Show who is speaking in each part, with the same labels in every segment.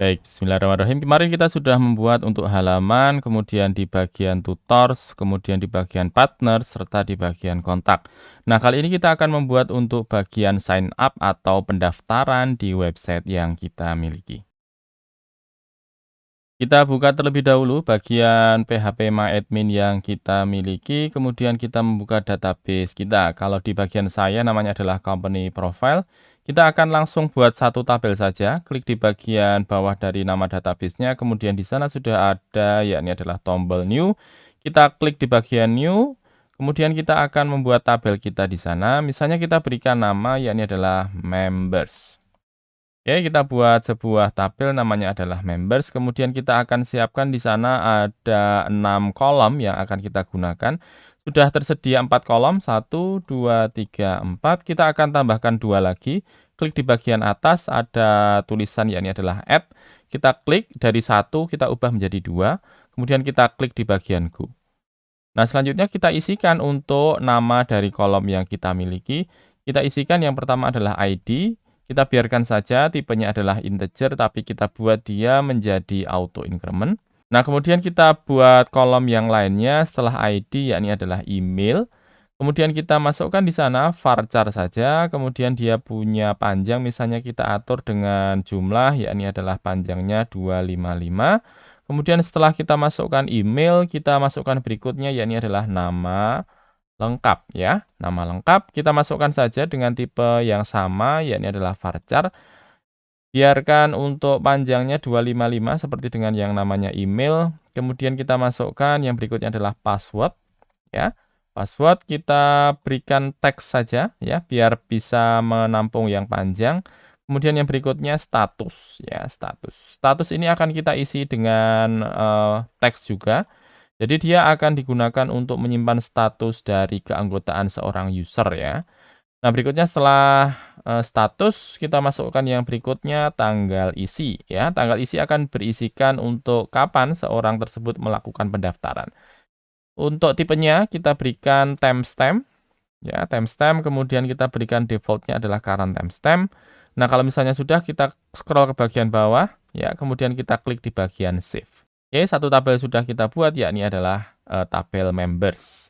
Speaker 1: Baik, bismillahirrahmanirrahim. Kemarin kita sudah membuat untuk halaman, kemudian di bagian tutors, kemudian di bagian partner, serta di bagian kontak. Nah, kali ini kita akan membuat untuk bagian sign up atau pendaftaran di website yang kita miliki. Kita buka terlebih dahulu bagian PHP MyAdmin yang kita miliki, kemudian kita membuka database kita. Kalau di bagian saya namanya adalah company profile, kita akan langsung buat satu tabel saja. Klik di bagian bawah dari nama databasenya, kemudian di sana sudah ada, yakni adalah tombol new. Kita klik di bagian new, kemudian kita akan membuat tabel kita di sana. Misalnya kita berikan nama, yakni adalah members. Oke, kita buat sebuah tabel namanya adalah members, kemudian kita akan siapkan di sana ada 6 kolom yang akan kita gunakan. Sudah tersedia 4 kolom, 1, 2, 3, 4. Kita akan tambahkan 2 lagi. Klik di bagian atas ada tulisan yakni adalah add. Kita klik dari 1 kita ubah menjadi 2. Kemudian kita klik di bagian go. Nah, selanjutnya kita isikan untuk nama dari kolom yang kita miliki. Kita isikan yang pertama adalah ID. Kita biarkan saja tipenya adalah integer, tapi kita buat dia menjadi auto increment. Nah, kemudian kita buat kolom yang lainnya setelah ID, yakni adalah email. Kemudian kita masukkan di sana varchar saja, kemudian dia punya panjang, misalnya kita atur dengan jumlah, yakni adalah panjangnya 255. Kemudian setelah kita masukkan email, kita masukkan berikutnya, yakni adalah nama lengkap ya. Nama lengkap kita masukkan saja dengan tipe yang sama, yakni adalah varchar. Biarkan untuk panjangnya 255 seperti dengan yang namanya email. Kemudian kita masukkan yang berikutnya adalah password ya. Password kita berikan teks saja ya, biar bisa menampung yang panjang. Kemudian yang berikutnya status ya, status. Status ini akan kita isi dengan teks juga. Jadi dia akan digunakan untuk menyimpan status dari keanggotaan seorang user ya. Nah, berikutnya setelah status kita masukkan yang berikutnya tanggal isi ya. Tanggal isi akan berisikan untuk kapan seorang tersebut melakukan pendaftaran. Untuk tipenya kita berikan timestamp ya, timestamp, kemudian kita berikan defaultnya adalah current timestamp. Nah, kalau misalnya sudah kita scroll ke bagian bawah ya, kemudian kita klik di bagian save. Oke, satu tabel sudah kita buat, yakni adalah tabel members.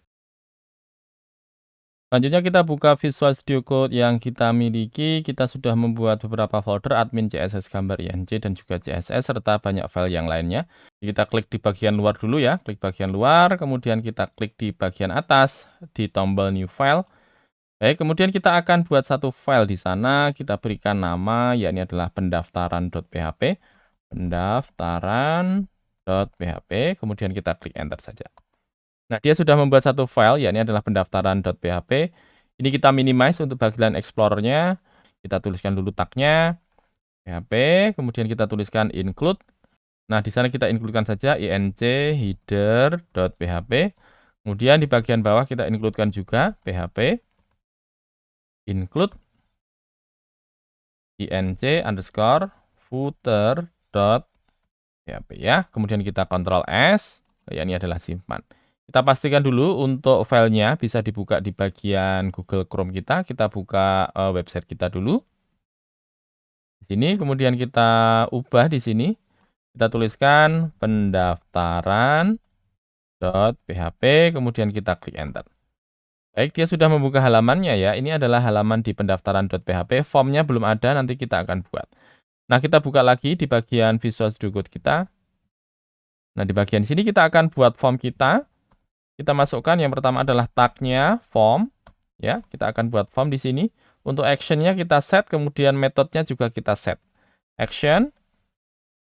Speaker 1: Selanjutnya kita buka Visual Studio Code yang kita miliki. Kita sudah membuat beberapa folder admin CSS gambar INC dan juga CSS serta banyak file yang lainnya. Kita klik di bagian luar dulu ya, klik bagian luar, kemudian kita klik di bagian atas di tombol New File. Baik, kemudian kita akan buat satu file di sana. Kita berikan nama, yakni adalah pendaftaran.php, pendaftaran.php. Kemudian kita klik Enter saja. Nah, dia sudah membuat satu file, yakni adalah pendaftaran.php. Ini kita minimize untuk bagian Explorer-nya. Kita tuliskan dulu tag-nya, PHP, kemudian kita tuliskan include. Nah, di sana kita include-kan saja inc header.php. Kemudian di bagian bawah kita include-kan juga PHP include inc underscore footer.php ya. Kemudian kita Ctrl S, yakni adalah simpan. Kita pastikan dulu untuk filenya bisa dibuka di bagian Google Chrome kita. Kita buka website kita dulu. Di sini, kemudian kita ubah di sini. Kita tuliskan pendaftaran.php, kemudian kita klik Enter. Baik, dia sudah membuka halamannya ya. Ini adalah halaman di pendaftaran.php. Formnya belum ada, nanti kita akan buat. Nah, kita buka lagi di bagian Visual Studio Code kita. Nah, di bagian sini kita akan buat form kita. Kita masukkan yang pertama adalah tag-nya form ya. Kita akan buat form di sini. Untuk action-nya kita set, kemudian metode-nya juga kita set. Action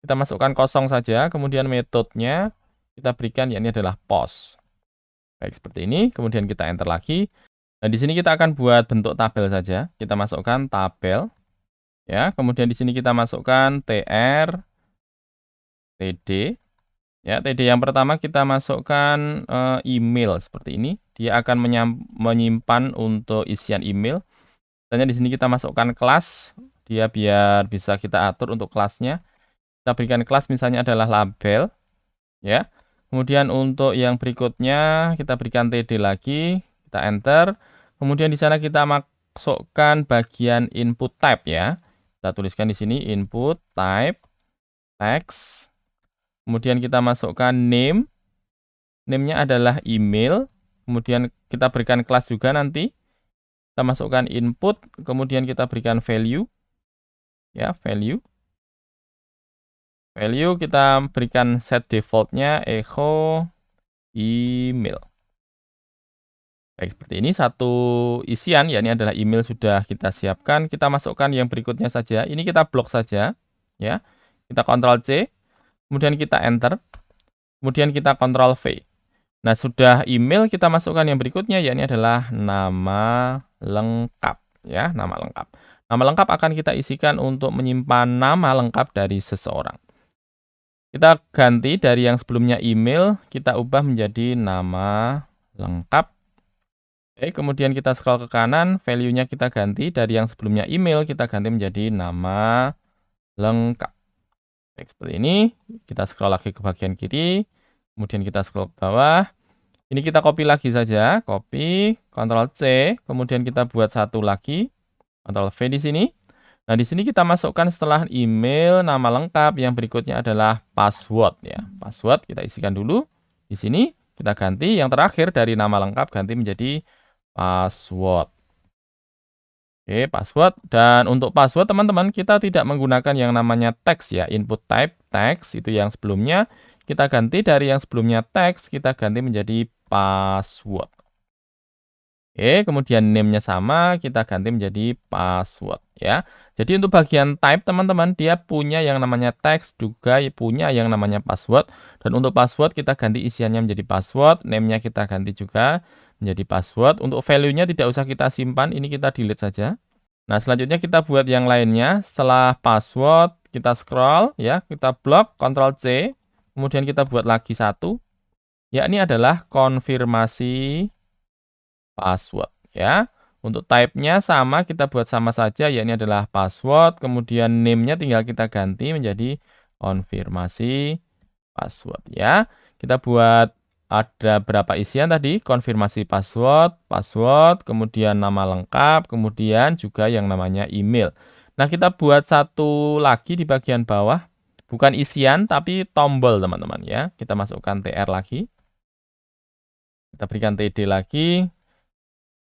Speaker 1: kita masukkan kosong saja, kemudian metode-nya kita berikan yakni adalah post. Baik, seperti ini. Kemudian kita enter lagi. Nah, di sini kita akan buat bentuk tabel saja. Kita masukkan tabel ya. Kemudian di sini kita masukkan tr td. Ya, TD yang pertama kita masukkan email seperti ini. Dia akan menyimpan untuk isian email. Misalnya di sini kita masukkan kelas, dia biar bisa kita atur untuk kelasnya. Kita berikan kelas misalnya adalah label, ya. Kemudian untuk yang berikutnya kita berikan TD lagi, kita enter. Kemudian di sana kita masukkan bagian input type ya. Kita tuliskan di sini input type. text. Kemudian kita masukkan name. Name-nya adalah email. Kemudian kita berikan kelas juga nanti. Kita masukkan input, kemudian kita berikan value. Ya, value. Value kita berikan set default-nya echo email. Baik, seperti ini satu isian, ya ini adalah email sudah kita siapkan. Kita masukkan yang berikutnya saja. Ini kita blok saja, ya. Kita Ctrl C, kemudian kita enter, kemudian kita Ctrl V. Nah, sudah email, kita masukkan yang berikutnya, ya ini adalah nama lengkap, ya, nama lengkap. Nama lengkap akan kita isikan untuk menyimpan nama lengkap dari seseorang. Kita ganti dari yang sebelumnya email, kita ubah menjadi nama lengkap. Oke, kemudian kita scroll ke kanan, value-nya kita ganti dari yang sebelumnya email, kita ganti menjadi nama lengkap. Baik, seperti ini. Kita scroll lagi ke bagian kiri, kemudian kita scroll ke bawah. Ini kita copy lagi saja, copy, Ctrl C, kemudian kita buat satu lagi, Ctrl V di sini. Nah, di sini kita masukkan setelah email, nama lengkap, yang berikutnya adalah password, ya. Password kita isikan dulu. Di sini kita ganti yang terakhir dari nama lengkap ganti menjadi password. Oke, password. Dan untuk password teman-teman, kita tidak menggunakan yang namanya text, ya. Input type text itu yang sebelumnya. Kita ganti dari yang sebelumnya text, kita ganti menjadi password. Oke, kemudian name-nya sama, kita ganti menjadi password, ya. Jadi untuk bagian type teman-teman, dia punya yang namanya text, juga punya yang namanya password. Dan untuk password kita ganti isiannya menjadi password, name-nya kita ganti juga menjadi password. Untuk value-nya tidak usah kita simpan, ini kita delete saja. Nah, selanjutnya kita buat yang lainnya. Setelah password, kita scroll, ya, kita blok, Ctrl C, kemudian kita buat lagi satu. Ya, ini adalah konfirmasi password, ya. Untuk type-nya sama, kita buat sama saja, ya ini adalah password, kemudian name-nya tinggal kita ganti menjadi konfirmasi password, ya. Kita buat ada berapa isian tadi? Konfirmasi password, password, kemudian nama lengkap, kemudian juga yang namanya email. Nah, kita buat satu lagi di bagian bawah, bukan isian tapi tombol teman-teman, ya. Kita masukkan TR lagi. Kita berikan TD lagi.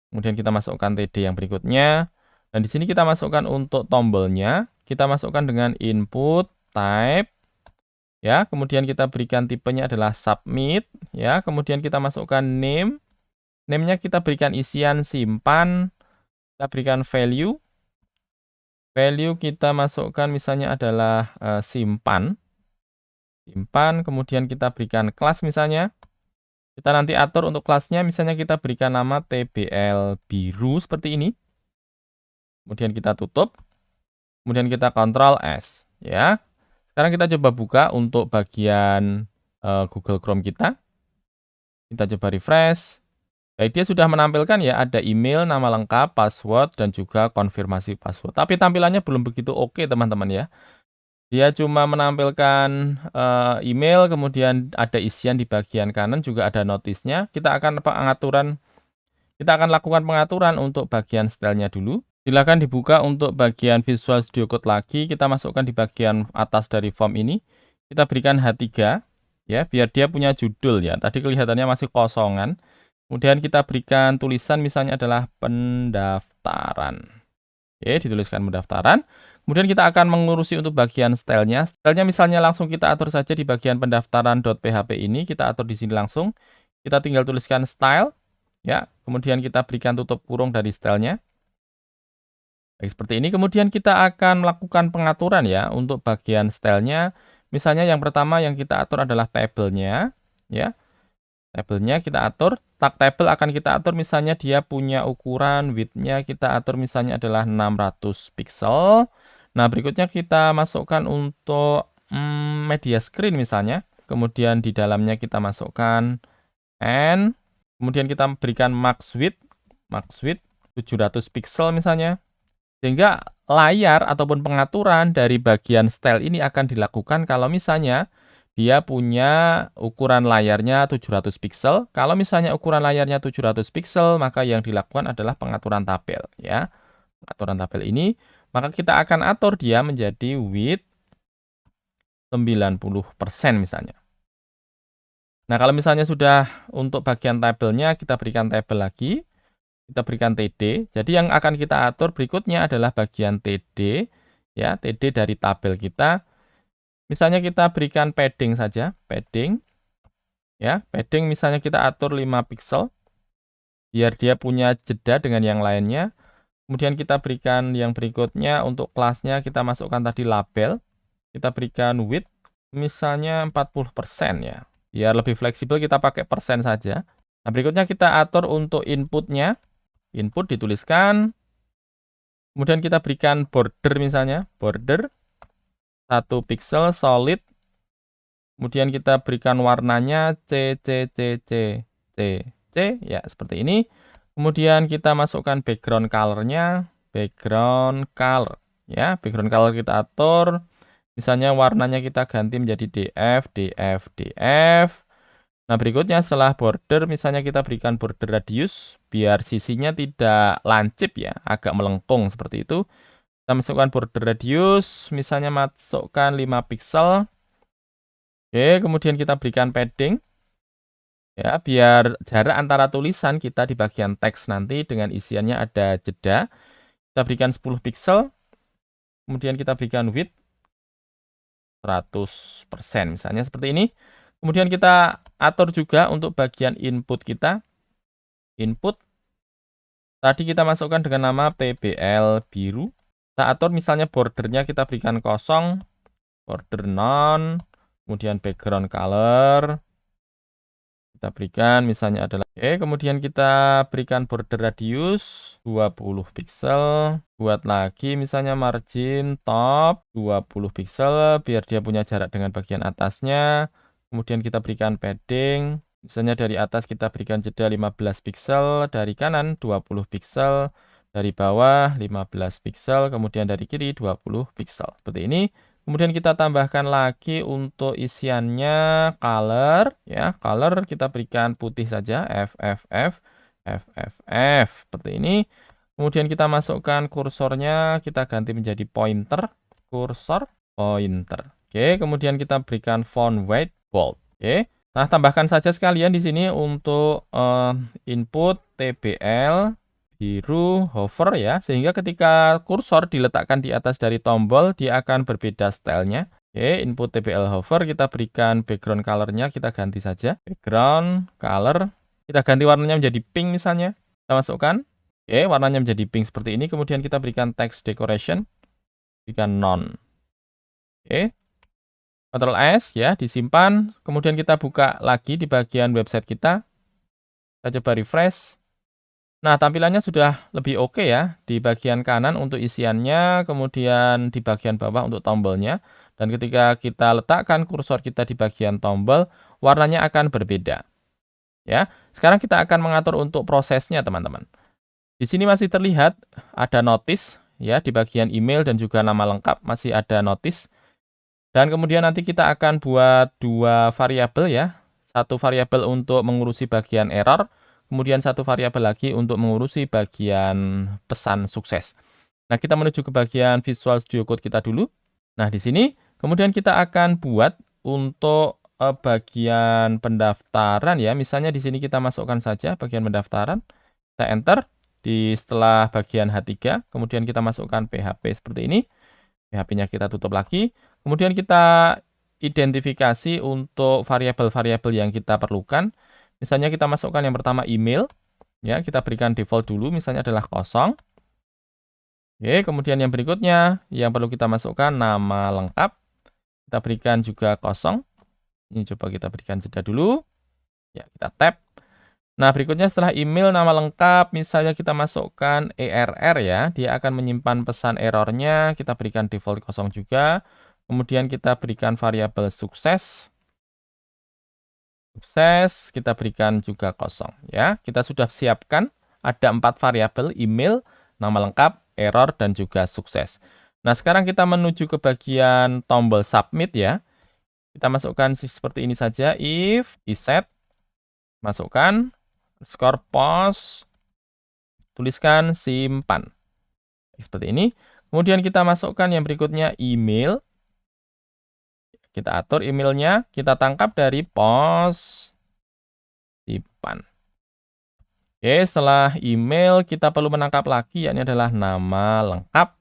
Speaker 1: Kemudian kita masukkan TD yang berikutnya. Dan di sini kita masukkan untuk tombolnya, kita masukkan dengan input type, ya. Kemudian kita berikan tipenya adalah submit, ya. Kemudian kita masukkan name. Name-nya kita berikan isian simpan. Kita berikan value. Value kita masukkan misalnya adalah simpan. Simpan, kemudian kita berikan kelas misalnya. Kita nanti atur untuk kelasnya, misalnya kita berikan nama TBL biru seperti ini. Kemudian kita tutup. Kemudian kita Ctrl S, ya. Sekarang kita coba buka untuk bagian Google Chrome kita. Kita coba refresh. Baik, dia sudah menampilkan ya, ada email, nama lengkap, password, dan juga konfirmasi password. Tapi tampilannya belum begitu oke teman-teman ya. Dia cuma menampilkan email, kemudian ada isian di bagian kanan, juga ada notisnya. Kita akan lakukan pengaturan untuk bagian stylenya dulu. Silakan dibuka untuk bagian Visual Studio Code lagi. Kita masukkan di bagian atas dari form ini. Kita berikan H3, ya, biar dia punya judul ya. Tadi kelihatannya masih kosongan. Kemudian kita berikan tulisan misalnya adalah pendaftaran. Oke, dituliskan pendaftaran. Kemudian kita akan mengurusi untuk bagian stylenya. Stylenya misalnya langsung kita atur saja di bagian pendaftaran.php ini. Kita atur di sini langsung. Kita tinggal tuliskan style. Ya, kemudian kita berikan tutup kurung dari stylenya. Baik, seperti ini. Kemudian kita akan melakukan pengaturan ya untuk bagian stylenya. Misalnya yang pertama yang kita atur adalah tabelnya. Ya, tabelnya kita atur. Tag tabel akan kita atur misalnya dia punya ukuran width-nya kita atur misalnya adalah 600 pixel. Nah, berikutnya kita masukkan untuk media screen misalnya. Kemudian di dalamnya kita masukkan n. Kemudian kita berikan max width 700 pixel misalnya. Sehingga layar ataupun pengaturan dari bagian style ini akan dilakukan kalau misalnya dia punya ukuran layarnya 700 pixel. Kalau misalnya ukuran layarnya 700 pixel, maka yang dilakukan adalah pengaturan tabel ya. Pengaturan tabel ini, maka kita akan atur dia menjadi width 90% misalnya. Nah, kalau misalnya sudah untuk bagian tabelnya, kita berikan tabel lagi, kita berikan TD. Jadi yang akan kita atur berikutnya adalah bagian TD, ya, TD dari tabel kita. Misalnya kita berikan padding saja, padding, ya, padding misalnya kita atur 5 pixel, biar dia punya jeda dengan yang lainnya. Kemudian kita berikan yang berikutnya untuk kelasnya, kita masukkan tadi label, kita berikan width, misalnya 40% ya. Biar lebih fleksibel kita pakai persen saja. Nah, berikutnya kita atur untuk inputnya. Input dituliskan. Kemudian kita berikan border misalnya. Border 1 pixel solid. Kemudian kita berikan warnanya C, C, C, C, C, C. Ya, seperti ini. Kemudian kita masukkan background color-nya. Background color. Ya, background color kita atur. Misalnya warnanya kita ganti menjadi DF, DF, DF. Nah, berikutnya setelah border, misalnya kita berikan border radius, biar sisinya tidak lancip ya, agak melengkung seperti itu. Kita masukkan border radius, misalnya masukkan 5 pixel. Oke, kemudian kita berikan padding. Ya, biar jarak antara tulisan kita di bagian teks nanti dengan isiannya ada jeda. Kita berikan 10 pixel. Kemudian kita berikan width 100% misalnya seperti ini. Kemudian kita atur juga untuk bagian input kita. Input tadi kita masukkan dengan nama PBL biru. Kita atur misalnya bordernya kita berikan kosong, border none, kemudian background color. Kita berikan misalnya adalah kemudian kita berikan border radius 20 pixel. Buat lagi misalnya margin top 20 pixel biar dia punya jarak dengan bagian atasnya. Kemudian kita berikan padding. Misalnya dari atas kita berikan jeda 15 pixel, dari kanan 20 pixel, dari bawah 15 pixel, kemudian dari kiri 20 pixel. Seperti ini. Kemudian kita tambahkan lagi untuk isiannya color, ya. Color kita berikan putih saja, FFF, FFF, seperti ini. Kemudian kita masukkan kursornya, kita ganti menjadi pointer, kursor, pointer. Oke, kemudian kita berikan font weight bold. Oke. Nah, tambahkan saja sekalian di sini untuk input TBL biru hover ya, sehingga ketika kursor diletakkan di atas dari tombol, dia akan berbeda stylenya. Oke, input TBL hover, kita berikan background color-nya, kita ganti saja. Background color, kita ganti warnanya menjadi pink misalnya. Kita masukkan. Oke, warnanya menjadi pink seperti ini. Kemudian kita berikan text decoration, berikan none. Oke. Ctrl S ya, disimpan. Kemudian kita buka lagi di bagian website kita. Kita coba refresh. Nah, tampilannya sudah lebih oke ya. Di bagian kanan untuk isiannya, kemudian di bagian bawah untuk tombolnya. Dan ketika kita letakkan kursor kita di bagian tombol, warnanya akan berbeda. Ya, sekarang kita akan mengatur untuk prosesnya, teman-teman. Di sini masih terlihat ada notice ya, di bagian email dan juga nama lengkap masih ada notice. Dan kemudian nanti kita akan buat 2 variabel ya. Satu variabel untuk mengurusi bagian error, kemudian satu variabel lagi untuk mengurusi bagian pesan sukses. Nah, kita menuju ke bagian Visual Studio Code kita dulu. Nah, di sini kemudian kita akan buat untuk bagian pendaftaran ya. Misalnya di sini kita masukkan saja bagian pendaftaran. Kita enter di setelah bagian H3, kemudian kita masukkan PHP seperti ini. PHP-nya kita tutup lagi. Kemudian kita identifikasi untuk variabel-variabel yang kita perlukan. Misalnya kita masukkan yang pertama email, ya kita berikan default dulu, misalnya adalah kosong. Oke, kemudian yang berikutnya yang perlu kita masukkan nama lengkap, kita berikan juga kosong. Ini coba kita berikan jeda dulu, ya kita tap. Nah, berikutnya setelah email nama lengkap, misalnya kita masukkan ERR ya, dia akan menyimpan pesan errornya, kita berikan default kosong juga. Kemudian kita berikan variabel sukses. Sukses, kita berikan juga kosong ya. Kita sudah siapkan ada 4 variabel email, nama lengkap, error, dan juga sukses. Nah, sekarang kita menuju ke bagian tombol submit ya. Kita masukkan seperti ini saja, if, iset, masukkan, skor post, tuliskan simpan. Seperti ini. Kemudian kita masukkan yang berikutnya email. kita atur emailnya, kita tangkap dari pos simpan. Oke, setelah email kita perlu menangkap lagi, yakni adalah nama lengkap.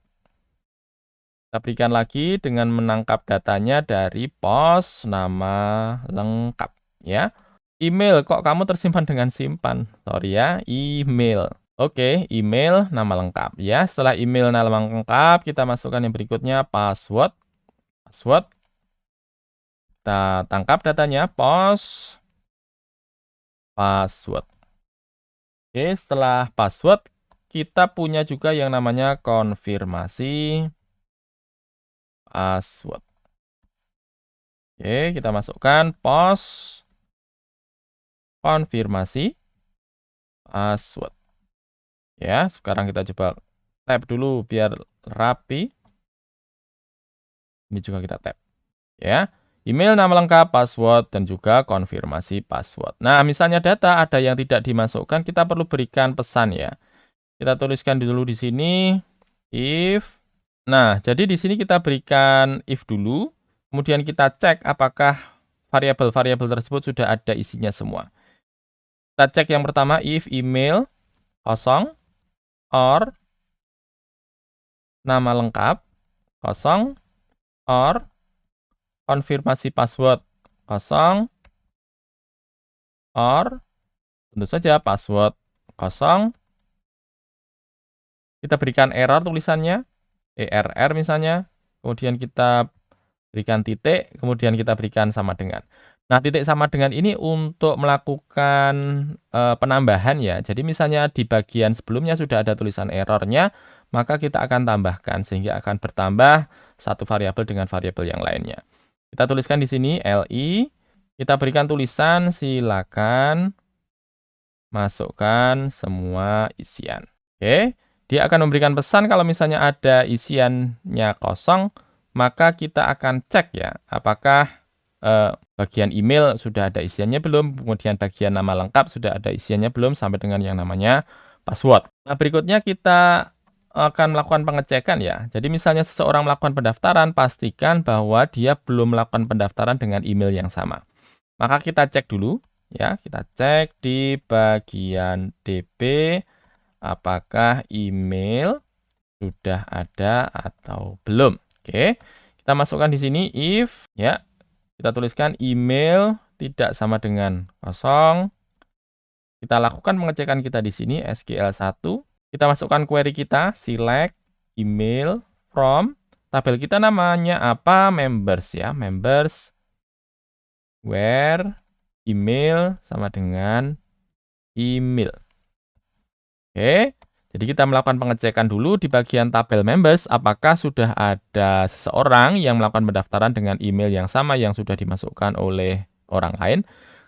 Speaker 1: Kita berikan lagi dengan menangkap datanya dari pos nama lengkap, ya. Email, kok kamu tersimpan dengan simpan? Sorry ya, email. Oke, email, nama lengkap, ya. Setelah email, nama lengkap, kita masukkan yang berikutnya, password. Password. Kita tangkap datanya, pos password. Oke, setelah password, kita punya juga yang namanya konfirmasi password. Oke, kita masukkan pos konfirmasi password. Ya, sekarang kita coba tap dulu biar rapi. Ini juga kita tap. Ya, email, nama lengkap, password, dan juga konfirmasi password. Nah, misalnya data ada yang tidak dimasukkan, kita perlu berikan pesan ya. Kita tuliskan dulu di sini, if. Nah, jadi di sini kita berikan if dulu, kemudian kita cek apakah variabel-variabel tersebut sudah ada isinya semua. Kita cek yang pertama, if email kosong, or nama lengkap kosong, or konfirmasi password kosong, or tentu saja password kosong. Kita berikan error tulisannya, error misalnya, kemudian kita berikan titik, kemudian kita berikan sama dengan. Nah, titik sama dengan ini untuk melakukan penambahan ya. Jadi misalnya di bagian sebelumnya sudah ada tulisan errornya, maka kita akan tambahkan sehingga akan bertambah satu variabel dengan variabel yang lainnya. Kita tuliskan di sini li, kita berikan tulisan silakan masukkan semua isian. Oke, dia akan memberikan pesan kalau misalnya ada isiannya kosong, maka kita akan cek ya, apakah bagian email sudah ada isiannya belum, kemudian bagian nama lengkap sudah ada isiannya belum, sampai dengan yang namanya password. Nah, berikutnya kita akan melakukan pengecekan ya. Jadi misalnya seseorang melakukan pendaftaran, pastikan bahwa dia belum melakukan pendaftaran dengan email yang sama. Maka kita cek dulu ya, kita cek di bagian DB apakah email sudah ada atau belum. Oke. Kita masukkan di sini if ya. Kita tuliskan email tidak sama dengan kosong. Kita lakukan pengecekan kita di sini SQL1. Kita masukkan query kita, select email from, tabel kita namanya apa? Members ya, members where email sama dengan email. Oke, jadi kita melakukan pengecekan dulu di bagian tabel members, apakah sudah ada seseorang yang melakukan pendaftaran dengan email yang sama yang sudah dimasukkan oleh orang lain.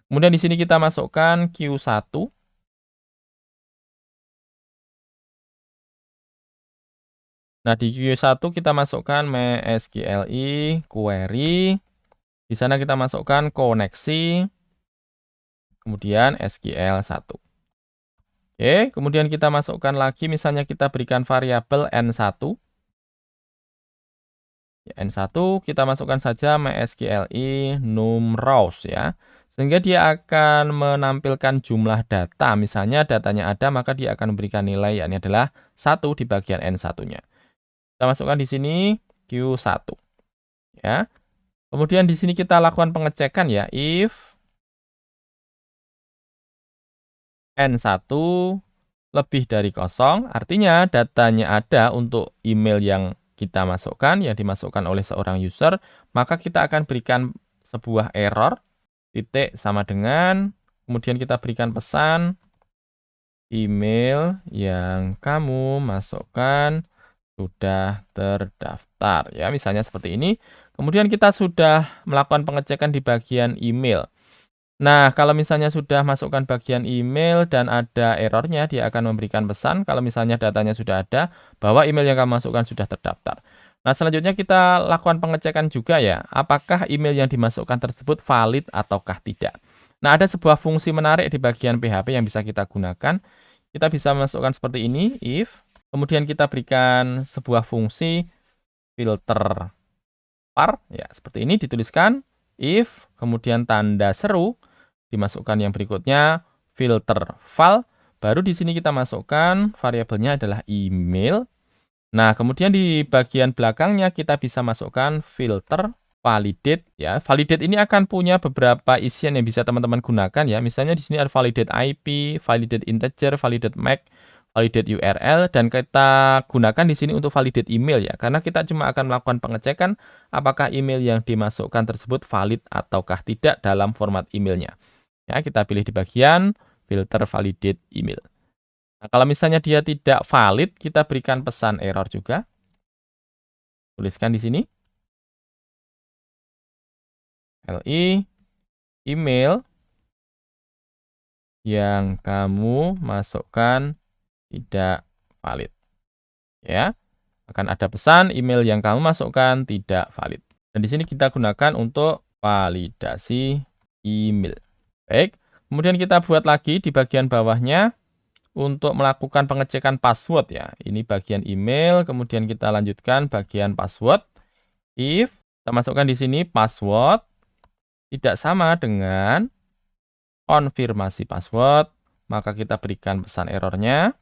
Speaker 1: Kemudian di sini kita masukkan Q1. Nah, di Q1 kita masukkan MySQLi query. Di sana kita masukkan koneksi, kemudian SQL1. Oke, kemudian kita masukkan lagi, misalnya kita berikan variabel N1. N1 kita masukkan saja MySQLi num_rows ya. Sehingga dia akan menampilkan jumlah data. Misalnya datanya ada, maka dia akan memberikan nilai, yakni adalah 1 di bagian N1-nya. Kita masukkan di sini Q1. Ya. Kemudian di sini kita lakukan pengecekan ya, if N1 lebih dari kosong, artinya datanya ada untuk email yang kita masukkan, yang dimasukkan oleh seorang user, maka kita akan berikan sebuah error, titik sama dengan, kemudian kita berikan pesan, email yang kamu masukkan sudah terdaftar. Ya, misalnya seperti ini. Kemudian kita sudah melakukan pengecekan di bagian email. Nah, kalau misalnya sudah masukkan bagian email dan ada errornya, dia akan memberikan pesan kalau misalnya datanya sudah ada, bahwa email yang kamu masukkan sudah terdaftar. Nah, selanjutnya kita lakukan pengecekan juga ya, apakah email yang dimasukkan tersebut valid ataukah tidak. Nah, ada sebuah fungsi menarik di bagian PHP yang bisa kita gunakan. Kita bisa masukkan seperti ini, if, kemudian kita berikan sebuah fungsi filter var, ya seperti ini dituliskan if, kemudian tanda seru, dimasukkan yang berikutnya filter file, baru di sini kita masukkan variabelnya adalah email. Nah, kemudian di bagian belakangnya kita bisa masukkan filter validate ya. Validate ini akan punya beberapa isian yang bisa teman-teman gunakan ya. Misalnya di sini ada validate IP, validate integer, validate MAC, validate URL, dan kita gunakan di sini untuk validate email ya. Karena kita cuma akan melakukan pengecekan apakah email yang dimasukkan tersebut valid ataukah tidak dalam format emailnya. Ya, kita pilih di bagian filter validate email. Nah, kalau misalnya dia tidak valid, kita berikan pesan error juga. Tuliskan di sini. LI email yang kamu masukkan tidak valid. Ya, akan ada pesan email yang kamu masukkan tidak valid. Dan di sini kita gunakan untuk validasi email. Baik, kemudian kita buat lagi di bagian bawahnya untuk melakukan pengecekan password ya. Ini bagian email, kemudian kita lanjutkan bagian password. If kita masukkan di sini password tidak sama dengan konfirmasi password, maka kita berikan pesan errornya.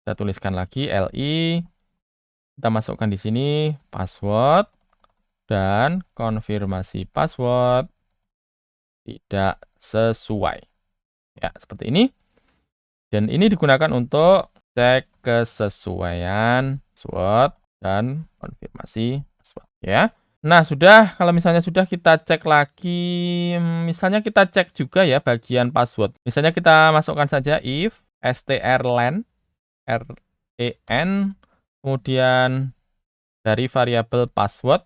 Speaker 1: Kita tuliskan lagi LI. Kita masukkan di sini password dan konfirmasi password tidak sesuai. Ya, seperti ini. Dan ini digunakan untuk cek kesesuaian password dan konfirmasi password ya. Nah, kalau misalnya sudah kita cek lagi, misalnya kita cek juga ya bagian password. Misalnya kita masukkan saja if strlen kemudian dari variabel password.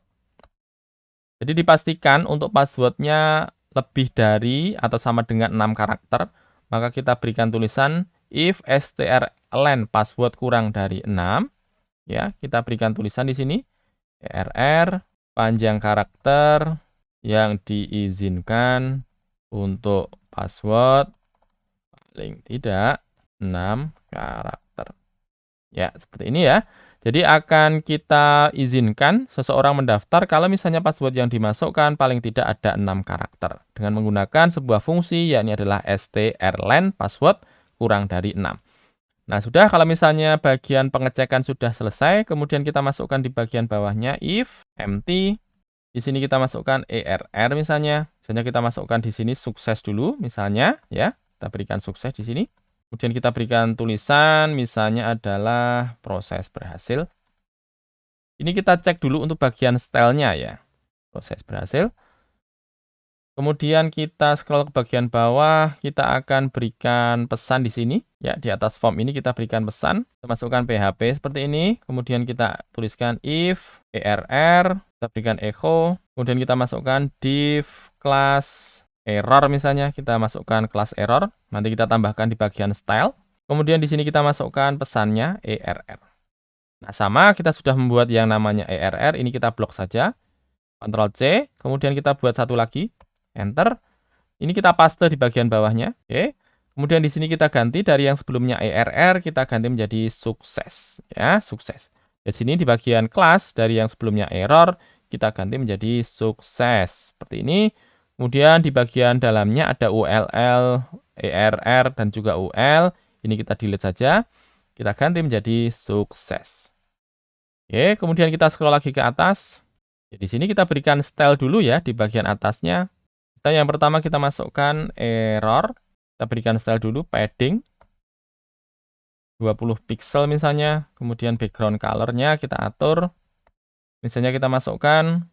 Speaker 1: Jadi dipastikan untuk passwordnya lebih dari atau sama dengan 6 karakter, maka kita berikan tulisan if strlen password kurang dari 6, ya, kita berikan tulisan di sini err panjang karakter yang diizinkan untuk password paling tidak 6 karakter. Ya, seperti ini ya. Jadi akan kita izinkan seseorang mendaftar kalau misalnya password yang dimasukkan paling tidak ada 6 karakter. Dengan menggunakan sebuah fungsi yakni adalah strlen password kurang dari 6. Nah, sudah kalau misalnya bagian pengecekan sudah selesai, kemudian kita masukkan di bagian bawahnya if empty. Di sini kita masukkan err misalnya. Misalnya kita masukkan di sini sukses dulu misalnya ya. Kita berikan sukses di sini. Kemudian kita berikan tulisan misalnya adalah proses berhasil. Ini kita cek dulu untuk bagian stylenya ya. Proses berhasil. Kemudian kita scroll ke bagian bawah, kita akan berikan pesan di sini. Ya, di atas form ini kita berikan pesan. Kita masukkan PHP seperti ini. Kemudian kita tuliskan if err, kita berikan echo. Kemudian kita masukkan div class error misalnya. Kita masukkan kelas error. Nanti kita tambahkan di bagian style. Kemudian di sini kita masukkan pesannya err. Nah, sama kita sudah membuat yang namanya err. Ini kita blok saja. Ctrl C. Kemudian kita buat satu lagi. Enter. Ini kita paste di bagian bawahnya. Oke. Kemudian di sini kita ganti dari yang sebelumnya err, kita ganti menjadi sukses. Ya, sukses. Di sini di bagian kelas dari yang sebelumnya error, kita ganti menjadi sukses. Seperti ini. Kemudian di bagian dalamnya ada ULL, err, dan juga UL. Ini kita delete saja. Kita ganti menjadi sukses. Oke, kemudian kita scroll lagi ke atas. Di sini kita berikan style dulu ya di bagian atasnya. Yang pertama kita masukkan error, kita berikan style dulu, padding 20 pixel misalnya, kemudian background color-nya kita atur, misalnya kita masukkan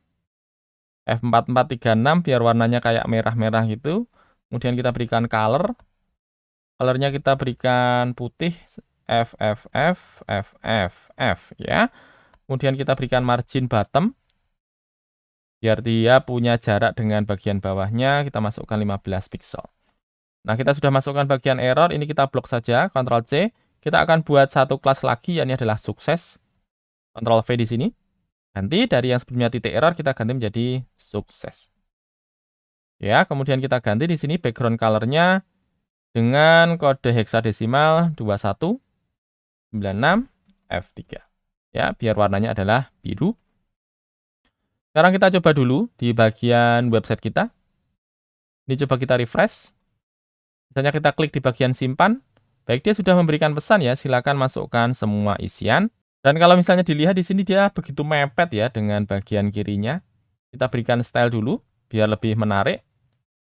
Speaker 1: F4436 biar warnanya kayak merah-merah gitu, kemudian kita berikan color-nya kita berikan putih, FFF ya, kemudian kita berikan margin bottom, biar dia punya jarak dengan bagian bawahnya, kita masukkan 15 pixel. Nah, kita sudah masukkan bagian error, ini kita blok saja, Ctrl C. Kita akan buat satu kelas lagi, yakni adalah sukses. Ctrl V di sini. Ganti dari yang sebelumnya titik error, kita ganti menjadi sukses. Ya, kemudian kita ganti di sini background color-nya dengan kode heksadesimal 2196F3. Ya, biar warnanya adalah biru. Sekarang kita coba dulu di bagian website kita. Ini coba kita refresh. Misalnya kita klik di bagian simpan. Baik, dia sudah memberikan pesan ya, silakan masukkan semua isian. Dan kalau misalnya dilihat di sini dia begitu mepet ya dengan bagian kirinya. Kita berikan style dulu biar lebih menarik.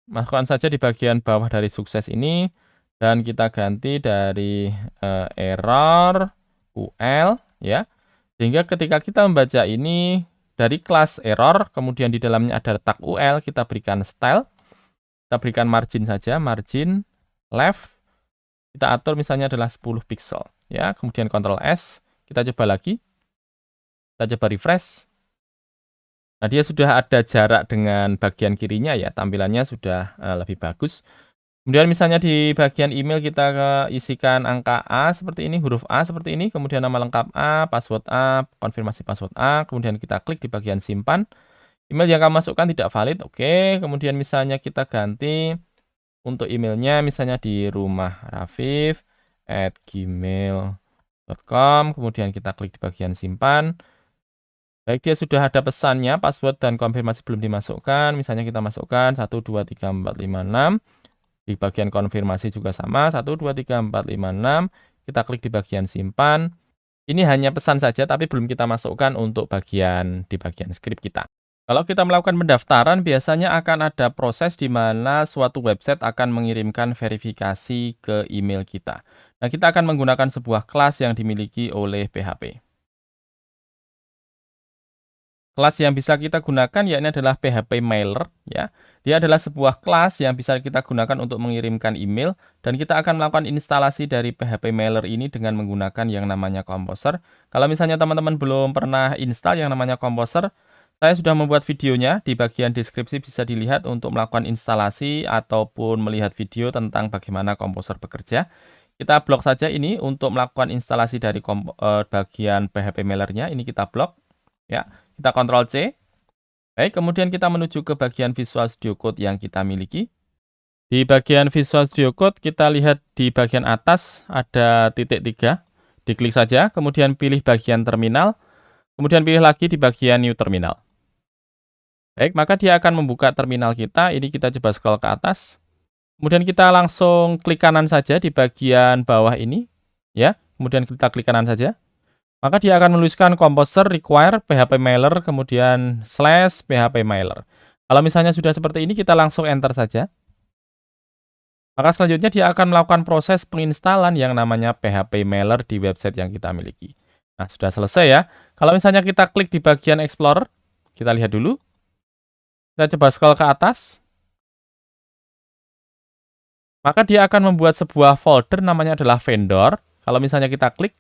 Speaker 1: Masukkan saja di bagian bawah dari sukses ini dan kita ganti dari error UL ya. Sehingga ketika kita membaca ini dari kelas error, kemudian di dalamnya ada tag UL, kita berikan style. Kita berikan margin saja, margin left. Kita atur misalnya adalah 10 pixel ya. Kemudian Ctrl S, kita coba lagi. Kita coba refresh. Nah, dia sudah ada jarak dengan bagian kirinya ya, tampilannya sudah lebih bagus. Kemudian misalnya di bagian email kita isikan angka A seperti ini, huruf A seperti ini, kemudian nama lengkap A, password A, konfirmasi password A, kemudian kita klik di bagian simpan. Email yang kamu masukkan tidak valid, oke. Kemudian misalnya kita ganti untuk emailnya, misalnya di rumahrafiv@gmail.com, kemudian kita klik di bagian simpan. Baik, dia sudah ada pesannya, password dan konfirmasi belum dimasukkan. Misalnya kita masukkan 1, 2, 3, 4, 5, 6. Di bagian konfirmasi juga sama, 1, 2, 3, 4, 5, 6. Kita klik di bagian simpan. Ini hanya pesan saja, tapi belum kita masukkan untuk di bagian script kita. Kalau kita melakukan pendaftaran, biasanya akan ada proses di mana suatu website akan mengirimkan verifikasi ke email kita. Nah, kita akan menggunakan sebuah kelas yang dimiliki oleh PHP. Kelas yang bisa kita gunakan yakni adalah PHP Mailer ya. Dia adalah sebuah kelas yang bisa kita gunakan untuk mengirimkan email dan kita akan melakukan instalasi dari PHP Mailer ini dengan menggunakan yang namanya Composer. Kalau misalnya teman-teman belum pernah install yang namanya Composer, saya sudah membuat videonya di bagian deskripsi bisa dilihat untuk melakukan instalasi ataupun melihat video tentang bagaimana Composer bekerja. Kita blok saja ini untuk melakukan instalasi dari bagian PHP Mailer-nya. Ini kita blok ya. Kita Ctrl C. Baik, kemudian kita menuju ke bagian Visual Studio Code yang kita miliki. Di bagian Visual Studio Code, kita lihat di bagian atas ada titik 3. Diklik saja, kemudian pilih bagian terminal, kemudian pilih lagi di bagian New Terminal. Baik, maka dia akan membuka terminal kita. Ini kita coba scroll ke atas. Kemudian kita langsung klik kanan saja di bagian bawah ini. Ya, kemudian kita klik kanan saja. Maka dia akan menuliskan Composer require PHP Mailer, kemudian / PHP Mailer. Kalau misalnya sudah seperti ini, kita langsung enter saja. Maka selanjutnya dia akan melakukan proses penginstalan yang namanya PHP Mailer di website yang kita miliki. Nah, sudah selesai ya. Kalau misalnya kita klik di bagian Explorer, kita lihat dulu. Kita coba scroll ke atas. Maka dia akan membuat sebuah folder namanya adalah vendor. Kalau misalnya kita klik,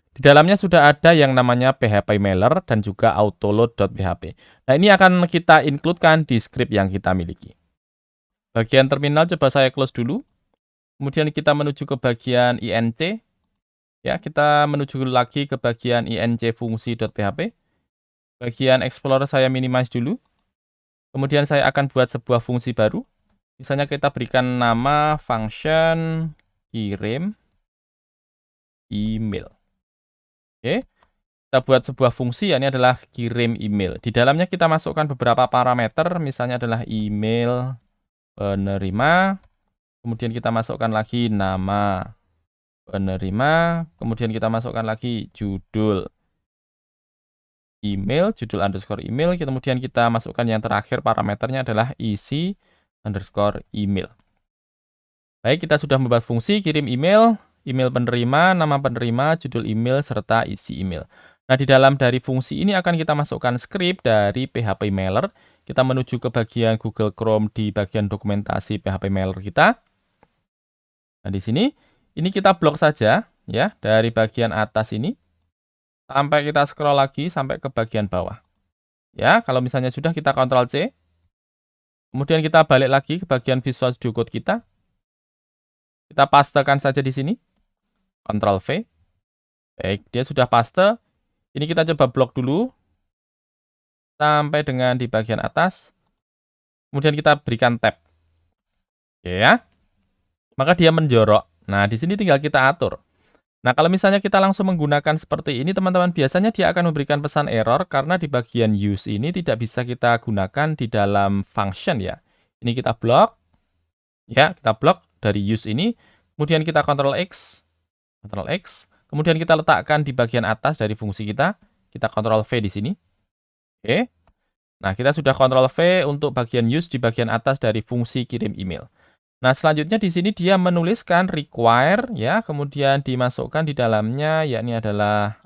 Speaker 1: di dalamnya sudah ada yang namanya PHP Mailer dan juga autoload.php. Nah, ini akan kita include-kan di script yang kita miliki. Bagian terminal coba saya close dulu. Kemudian kita menuju ke bagian inc. Ya, kita menuju lagi ke bagian inc fungsi.php. Bagian Explorer saya minimize dulu. Kemudian saya akan buat sebuah fungsi baru. Misalnya kita berikan nama function kirim email. Oke, kita buat sebuah fungsi, ini adalah kirim email. Di dalamnya kita masukkan beberapa parameter, misalnya adalah email penerima, kemudian kita masukkan lagi nama penerima, kemudian kita masukkan lagi judul email, judul underscore email, kemudian kita masukkan yang terakhir parameternya adalah isi underscore email. Baik, kita sudah membuat fungsi kirim email, email penerima, nama penerima, judul email, serta isi email. Nah, di dalam dari fungsi ini akan kita masukkan script dari PHP Mailer. Kita menuju ke bagian Google Chrome di bagian dokumentasi PHP Mailer kita. Nah, di sini, ini kita blok saja ya dari bagian atas ini. Sampai kita scroll lagi sampai ke bagian bawah. Ya, kalau misalnya sudah kita Ctrl C. Kemudian kita balik lagi ke bagian Visual Studio Code kita. Kita pastekan saja di sini. Ctrl V. Baik, dia sudah paste. Ini kita coba blok dulu. Sampai dengan di bagian atas. Kemudian kita berikan tab. Oke ya. Maka dia menjorok. Nah, di sini tinggal kita atur. Nah, kalau misalnya kita langsung menggunakan seperti ini, teman-teman, biasanya dia akan memberikan pesan error karena di bagian use ini tidak bisa kita gunakan di dalam function ya. Ini kita blok, ya, kita blok dari use ini, kemudian kita Ctrl X, kemudian kita letakkan di bagian atas dari fungsi kita Ctrl V di sini. Oke. Nah, kita sudah Ctrl V untuk bagian use di bagian atas dari fungsi kirim email. Nah, selanjutnya di sini dia menuliskan require ya, kemudian dimasukkan di dalamnya yakni adalah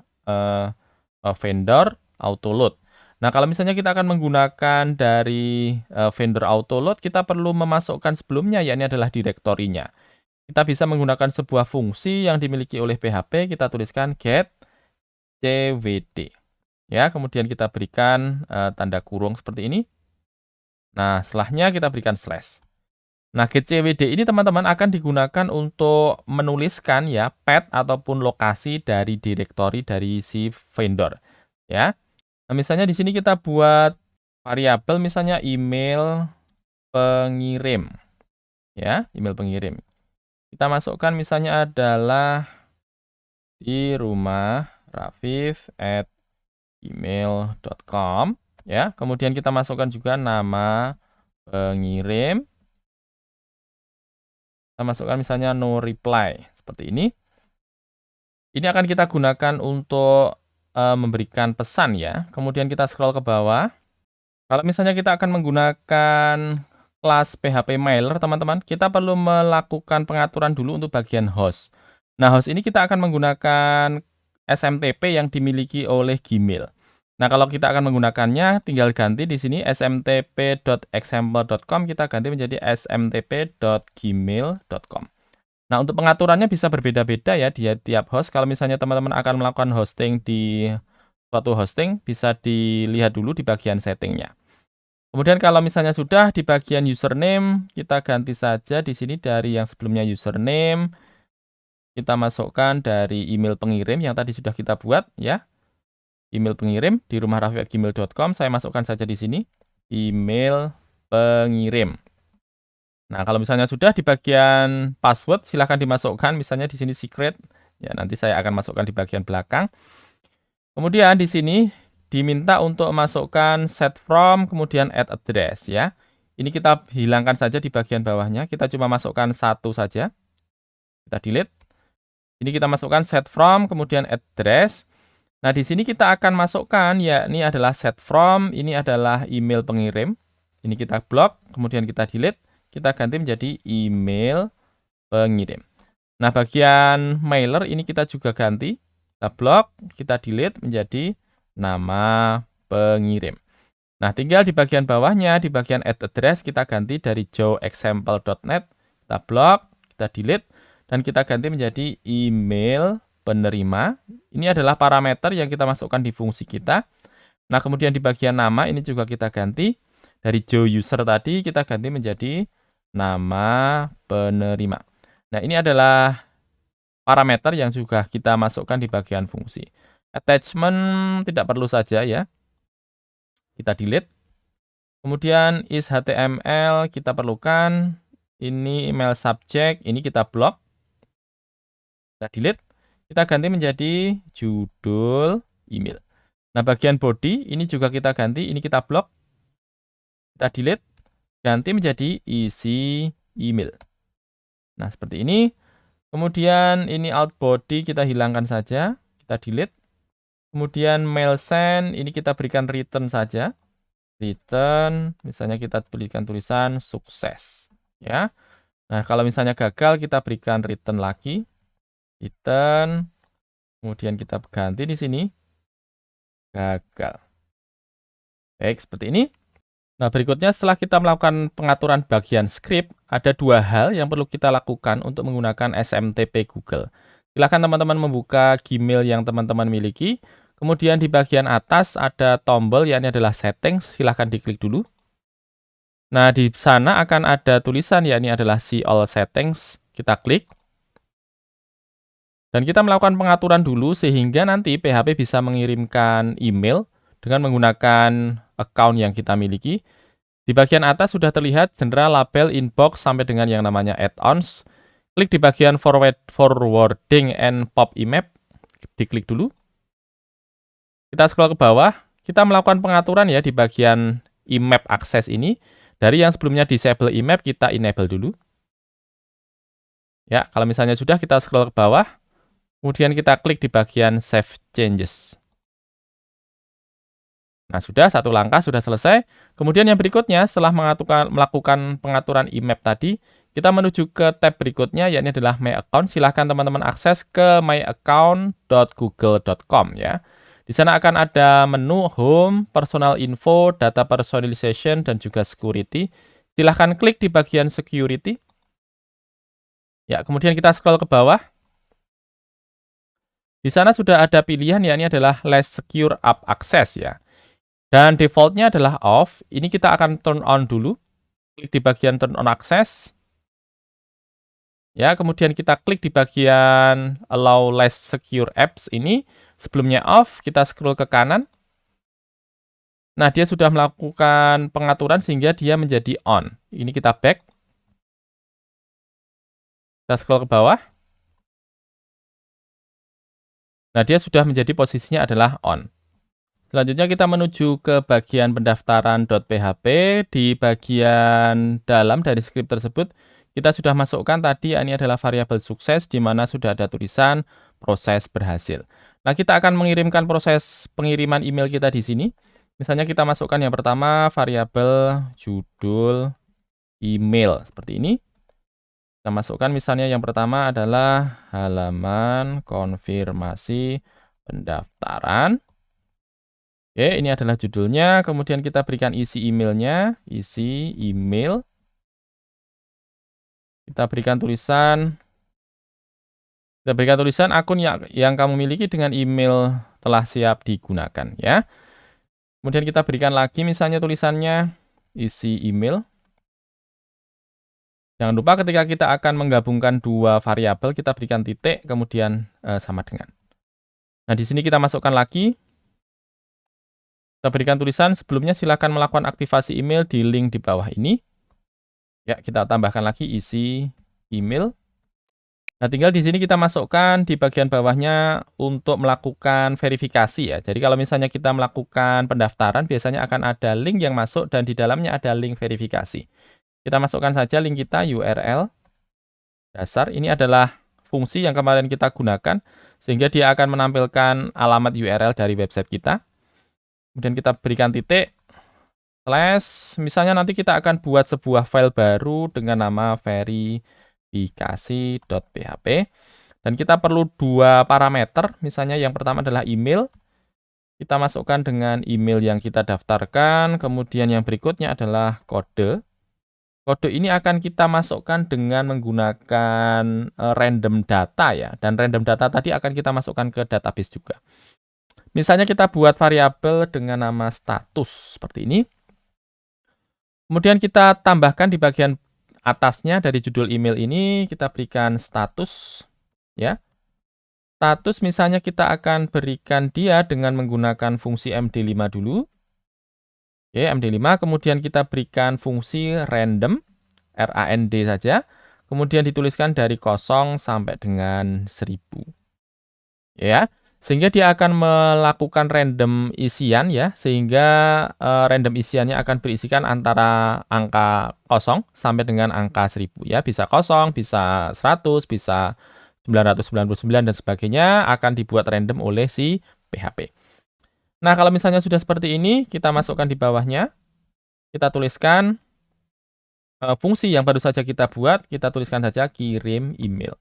Speaker 1: vendor autoload. Nah, kalau misalnya kita akan menggunakan dari vendor autoload, kita perlu memasukkan sebelumnya yakni adalah direktorinya. Kita bisa menggunakan sebuah fungsi yang dimiliki oleh PHP, kita tuliskan get cwd. Ya, kemudian kita berikan tanda kurung seperti ini. Nah, setelahnya kita berikan slash. Nah, getcwd ini teman-teman akan digunakan untuk menuliskan ya path ataupun lokasi dari direktori dari si vendor ya. Nah, misalnya di sini kita buat variabel misalnya email pengirim ya, email pengirim. Kita masukkan misalnya adalah di rumah rafif@gmail.com ya. Kemudian kita masukkan juga nama pengirim. Kita masukkan misalnya no reply, seperti ini. Ini akan kita gunakan untuk memberikan pesan ya. Kemudian kita scroll ke bawah. Kalau misalnya kita akan menggunakan kelas PHP Mailer, teman-teman, kita perlu melakukan pengaturan dulu untuk bagian host. Nah, host ini kita akan menggunakan SMTP yang dimiliki oleh Gmail. Nah, kalau kita akan menggunakannya, tinggal ganti di sini smtp.example.com, kita ganti menjadi smtp.gmail.com. Nah, untuk pengaturannya bisa berbeda-beda ya di tiap host. Kalau misalnya teman-teman akan melakukan hosting di suatu hosting, bisa dilihat dulu di bagian settingnya. Kemudian kalau misalnya sudah di bagian username, kita ganti saja di sini dari yang sebelumnya username, kita masukkan dari email pengirim yang tadi sudah kita buat ya. Email pengirim di rumahrafif@gmail.com, saya masukkan saja di sini email pengirim. Nah, kalau misalnya sudah di bagian password, silahkan dimasukkan misalnya di sini secret. Ya, nanti saya akan masukkan di bagian belakang. Kemudian di sini diminta untuk masukkan set from, kemudian add address ya. Ini kita hilangkan saja di bagian bawahnya, kita cuma masukkan satu saja. Kita delete. Ini kita masukkan set from, kemudian address. Nah, di sini kita akan masukkan, ya, ini adalah set from, ini adalah email pengirim. Ini kita blok, kemudian kita delete, kita ganti menjadi email pengirim. Nah, bagian mailer ini kita juga ganti, kita blok, kita delete menjadi nama pengirim. Nah, tinggal di bagian bawahnya, di bagian add address, kita ganti dari joexample.net, kita blok, kita delete, dan kita ganti menjadi email penerima. Ini adalah parameter yang kita masukkan di fungsi kita. Nah, kemudian di bagian nama ini juga kita ganti. Dari Joe user tadi kita ganti menjadi nama penerima. Nah, ini adalah parameter yang juga kita masukkan di bagian fungsi. Attachment tidak perlu saja ya. Kita delete. Kemudian is HTML kita perlukan. Ini email subject, ini kita blok. Kita delete. Kita ganti menjadi judul email. Nah, bagian body ini juga kita ganti, ini kita blok. Kita delete, ganti menjadi isi email. Nah, seperti ini. Kemudian ini alt body kita hilangkan saja, kita delete. Kemudian mail send ini kita berikan return saja. Return, misalnya kita berikan tulisan sukses, ya. Nah, kalau misalnya gagal kita berikan return lagi. Return, kemudian kita ganti di sini gagal. Baik, seperti ini. Nah, berikutnya setelah kita melakukan pengaturan bagian script, ada dua hal yang perlu kita lakukan untuk menggunakan SMTP Google. Silakan teman-teman membuka Gmail yang teman-teman miliki. Kemudian di bagian atas ada tombol yakni adalah settings, silakan diklik dulu. Nah, di sana akan ada tulisan yakni adalah see all settings, kita klik. Dan kita melakukan pengaturan dulu sehingga nanti PHP bisa mengirimkan email dengan menggunakan account yang kita miliki. Di bagian atas sudah terlihat general label inbox sampai dengan yang namanya add-ons. klik di bagian forwarding and pop IMAP, diklik dulu. Kita scroll ke bawah, kita melakukan pengaturan ya di bagian IMAP akses ini. Dari yang sebelumnya disable IMAP, kita enable dulu. Ya, kalau misalnya sudah, kita scroll ke bawah, kemudian kita klik di bagian Save Changes. Nah, sudah satu langkah sudah selesai. Kemudian yang berikutnya, setelah melakukan pengaturan IMAP tadi, kita menuju ke tab berikutnya, yakni adalah My Account. Silahkan teman-teman akses ke myaccount.google.com ya. Di sana akan ada menu Home, Personal Info, Data Personalization, dan juga Security. Silahkan klik di bagian Security. Ya, kemudian kita scroll ke bawah. Di sana sudah ada pilihan, yakni adalah Less Secure App Access ya. Dan defaultnya adalah off. Ini kita akan turn on dulu. Klik di bagian turn on access. Ya, kemudian kita klik di bagian allow less secure apps ini. Sebelumnya off, kita scroll ke kanan. Nah, dia sudah melakukan pengaturan sehingga dia menjadi on. Ini kita back. Kita scroll ke bawah. Nah, dia sudah menjadi posisinya adalah on. Selanjutnya kita menuju ke bagian pendaftaran .php. Di bagian dalam dari script tersebut, kita sudah masukkan tadi, ini adalah variabel sukses, di mana sudah ada tulisan proses berhasil. Nah, kita akan mengirimkan proses pengiriman email kita di sini. Misalnya kita masukkan yang pertama, variabel judul email, seperti ini. Kita masukkan misalnya yang pertama adalah halaman konfirmasi pendaftaran. Oke, ini adalah judulnya, kemudian kita berikan isi emailnya, isi email. Kita berikan tulisan akun yang kamu miliki dengan email telah siap digunakan ya. Kemudian kita berikan lagi misalnya tulisannya, isi email. Jangan lupa ketika kita akan menggabungkan dua variabel, kita berikan titik, kemudian sama dengan. Nah, di sini kita masukkan lagi. Kita berikan tulisan, sebelumnya silakan melakukan aktivasi email di link di bawah ini. Ya, kita tambahkan lagi isi email. Nah, tinggal di sini kita masukkan di bagian bawahnya untuk melakukan verifikasi ya. Jadi kalau misalnya kita melakukan pendaftaran, biasanya akan ada link yang masuk dan di dalamnya ada link verifikasi. Kita masukkan saja link kita, URL dasar. Ini adalah fungsi yang kemarin kita gunakan, sehingga dia akan menampilkan alamat URL dari website kita. Kemudian kita berikan titik, slash, misalnya nanti kita akan buat sebuah file baru dengan nama verifikasi.php. Dan kita perlu dua parameter, misalnya yang pertama adalah email. Kita masukkan dengan email yang kita daftarkan, kemudian yang berikutnya adalah kode. Kode ini akan kita masukkan dengan menggunakan random data ya, dan random data tadi akan kita masukkan ke database juga. Misalnya kita buat variabel dengan nama status seperti ini. Kemudian kita tambahkan di bagian atasnya dari judul email ini, kita berikan status ya. Status misalnya kita akan berikan dia dengan menggunakan fungsi MD5 dulu. Oke, MD5, kemudian kita berikan fungsi random, RAND saja. Kemudian dituliskan dari 0 sampai dengan 1000. Ya. Sehingga dia akan melakukan random isian ya, sehingga random isiannya akan berisikan antara angka 0 sampai dengan angka 1000 ya, bisa 0, bisa 100, bisa 999 dan sebagainya, akan dibuat random oleh si PHP. Nah, kalau misalnya sudah seperti ini, kita masukkan di bawahnya, kita tuliskan fungsi yang baru saja kita buat, kita tuliskan saja kirim email.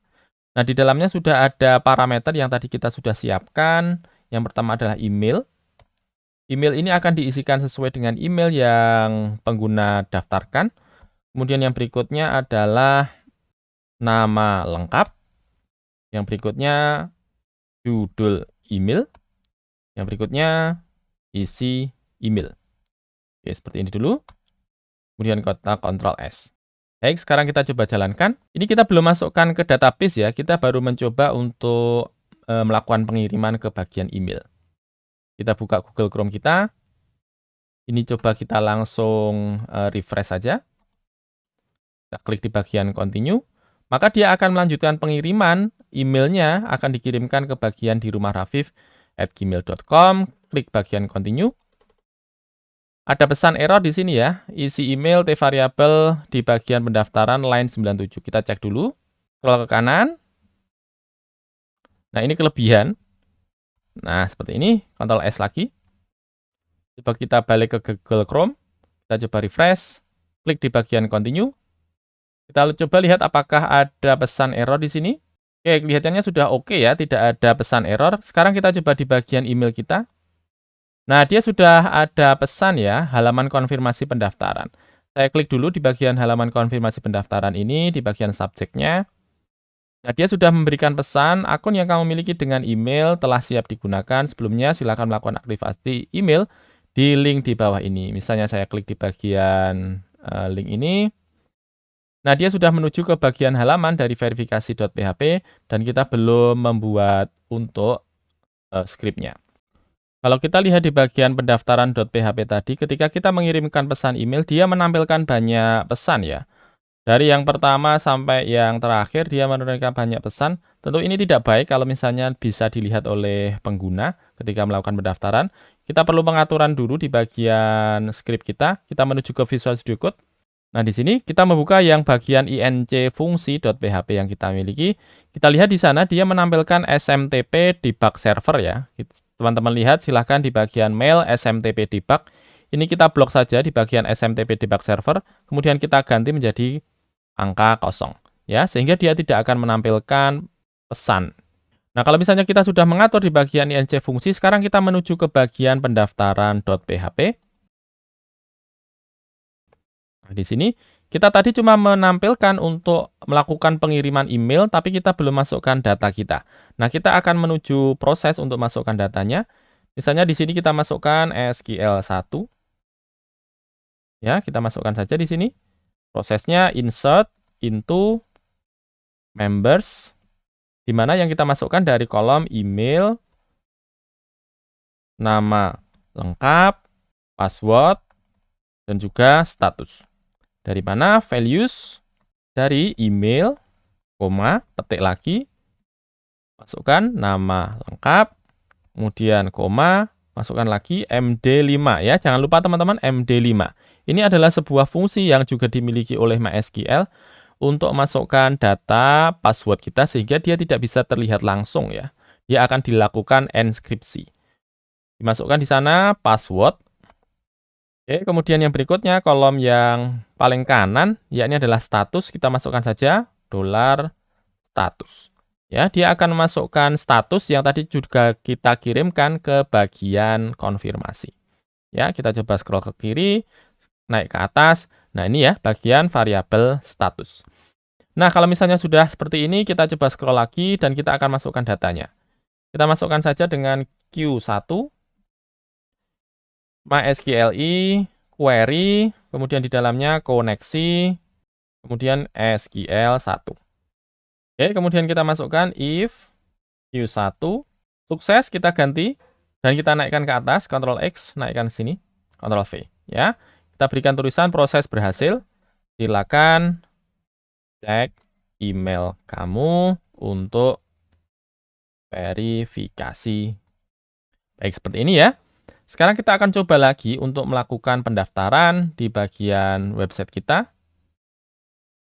Speaker 1: Nah, di dalamnya sudah ada parameter yang tadi kita sudah siapkan. Yang pertama adalah email. Email ini akan diisikan sesuai dengan email yang pengguna daftarkan. Kemudian yang berikutnya adalah nama lengkap. Yang berikutnya judul email. Yang berikutnya isi email. Oke, seperti ini dulu. Kemudian kita Ctrl S. Baik, sekarang kita coba jalankan. Ini kita belum masukkan ke database ya, kita baru mencoba untuk melakukan pengiriman ke bagian email. Kita buka Google Chrome kita. Ini coba kita langsung refresh saja. Kita klik di bagian continue. maka dia akan melanjutkan pengiriman, emailnya akan dikirimkan ke bagian di rumah rafif@gmail.com, klik bagian continue. Ada pesan error di sini ya, isi email T variabel di bagian pendaftaran line 97. Kita cek dulu, scroll ke kanan. Nah, ini kelebihan. Nah, seperti ini, Ctrl S lagi. Coba kita balik ke Google Chrome, kita coba refresh, klik di bagian continue. Kita coba lihat apakah ada pesan error di sini. Oke, kelihatannya sudah oke ya, tidak ada pesan error. Sekarang kita coba di bagian email kita. Nah, dia sudah ada pesan ya, halaman konfirmasi pendaftaran. Saya klik dulu di bagian halaman konfirmasi pendaftaran ini, di bagian subjeknya. Nah, dia sudah memberikan pesan, akun yang kamu miliki dengan email telah siap digunakan. Sebelumnya, silakan melakukan aktivasi email di link di bawah ini. Misalnya saya klik di bagian link ini. Nah, dia sudah menuju ke bagian halaman dari verifikasi.php, dan kita belum membuat untuk skripnya. Kalau kita lihat di bagian pendaftaran.php tadi, ketika kita mengirimkan pesan email, dia menampilkan banyak pesan ya. Dari yang pertama sampai yang terakhir, dia menurunkan banyak pesan. Tentu ini tidak baik kalau misalnya bisa dilihat oleh pengguna ketika melakukan pendaftaran. Kita perlu pengaturan dulu di bagian script kita. Kita menuju ke Visual Studio Code. Nah, di sini kita membuka yang bagian inc fungsi.php yang kita miliki. Kita lihat di sana dia menampilkan SMTP debug server ya. Teman-teman lihat, silahkan di bagian mail SMTP debug. Ini kita blok saja di bagian SMTP debug server, kemudian kita ganti menjadi angka 0 ya, sehingga dia tidak akan menampilkan pesan. Nah, kalau misalnya kita sudah mengatur di bagian inc fungsi, sekarang kita menuju ke bagian pendaftaran.php. Nah, di sini kita tadi cuma menampilkan untuk melakukan pengiriman email, tapi kita belum masukkan data kita. Nah, kita akan menuju proses untuk masukkan datanya. Misalnya di sini kita masukkan SQL1. Ya, kita masukkan saja di sini. Prosesnya insert into members, di mana yang kita masukkan dari kolom email, nama lengkap, password, dan juga status. Dari mana? Values dari email, koma, petik lagi, masukkan nama lengkap, kemudian koma, masukkan lagi MD5 ya. Jangan lupa teman-teman, MD5. Ini adalah sebuah fungsi yang juga dimiliki oleh MySQL untuk masukkan data password kita sehingga dia tidak bisa terlihat langsung ya. Dia akan dilakukan enkripsi. Dimasukkan di sana password. Oke, kemudian yang berikutnya kolom yang paling kanan, yakni adalah status. Kita masukkan saja $status. Ya, dia akan memasukkan status yang tadi juga kita kirimkan ke bagian konfirmasi. Ya, kita coba scroll ke kiri, naik ke atas. Nah, ini ya bagian variabel status. Nah, kalau misalnya sudah seperti ini, kita coba scroll lagi dan kita akan masukkan datanya. Kita masukkan saja dengan Q1. MySQLi, query, kemudian di dalamnya koneksi, kemudian SQL1. Oke, kemudian kita masukkan if Q1, sukses, kita ganti, dan kita naikkan ke atas, Ctrl X, naikkan sini, Ctrl V. Ya, kita berikan tulisan proses berhasil, silakan cek email kamu untuk verifikasi. Baik, seperti ini ya. Sekarang kita akan coba lagi untuk melakukan pendaftaran di bagian website kita.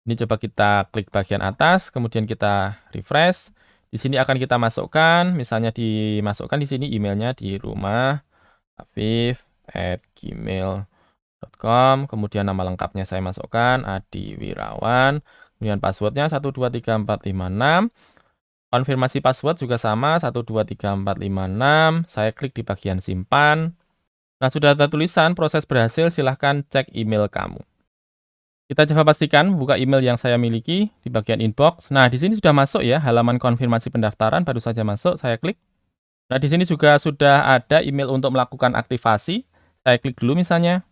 Speaker 1: Ini coba kita klik bagian atas, kemudian kita refresh. Di sini akan kita masukkan, misalnya dimasukkan di sini emailnya di rumah@gmail.com, kemudian nama lengkapnya saya masukkan Adi Wirawan, kemudian passwordnya 123456. Konfirmasi password juga sama, 123456. Saya klik di bagian simpan. Nah, sudah ada tulisan proses berhasil, silahkan cek email kamu. Kita coba pastikan buka email yang saya miliki di bagian inbox. Nah, di sini sudah masuk ya, halaman konfirmasi pendaftaran, baru saja masuk, saya klik. Nah, di sini juga sudah ada email untuk melakukan aktivasi. Saya klik dulu misalnya.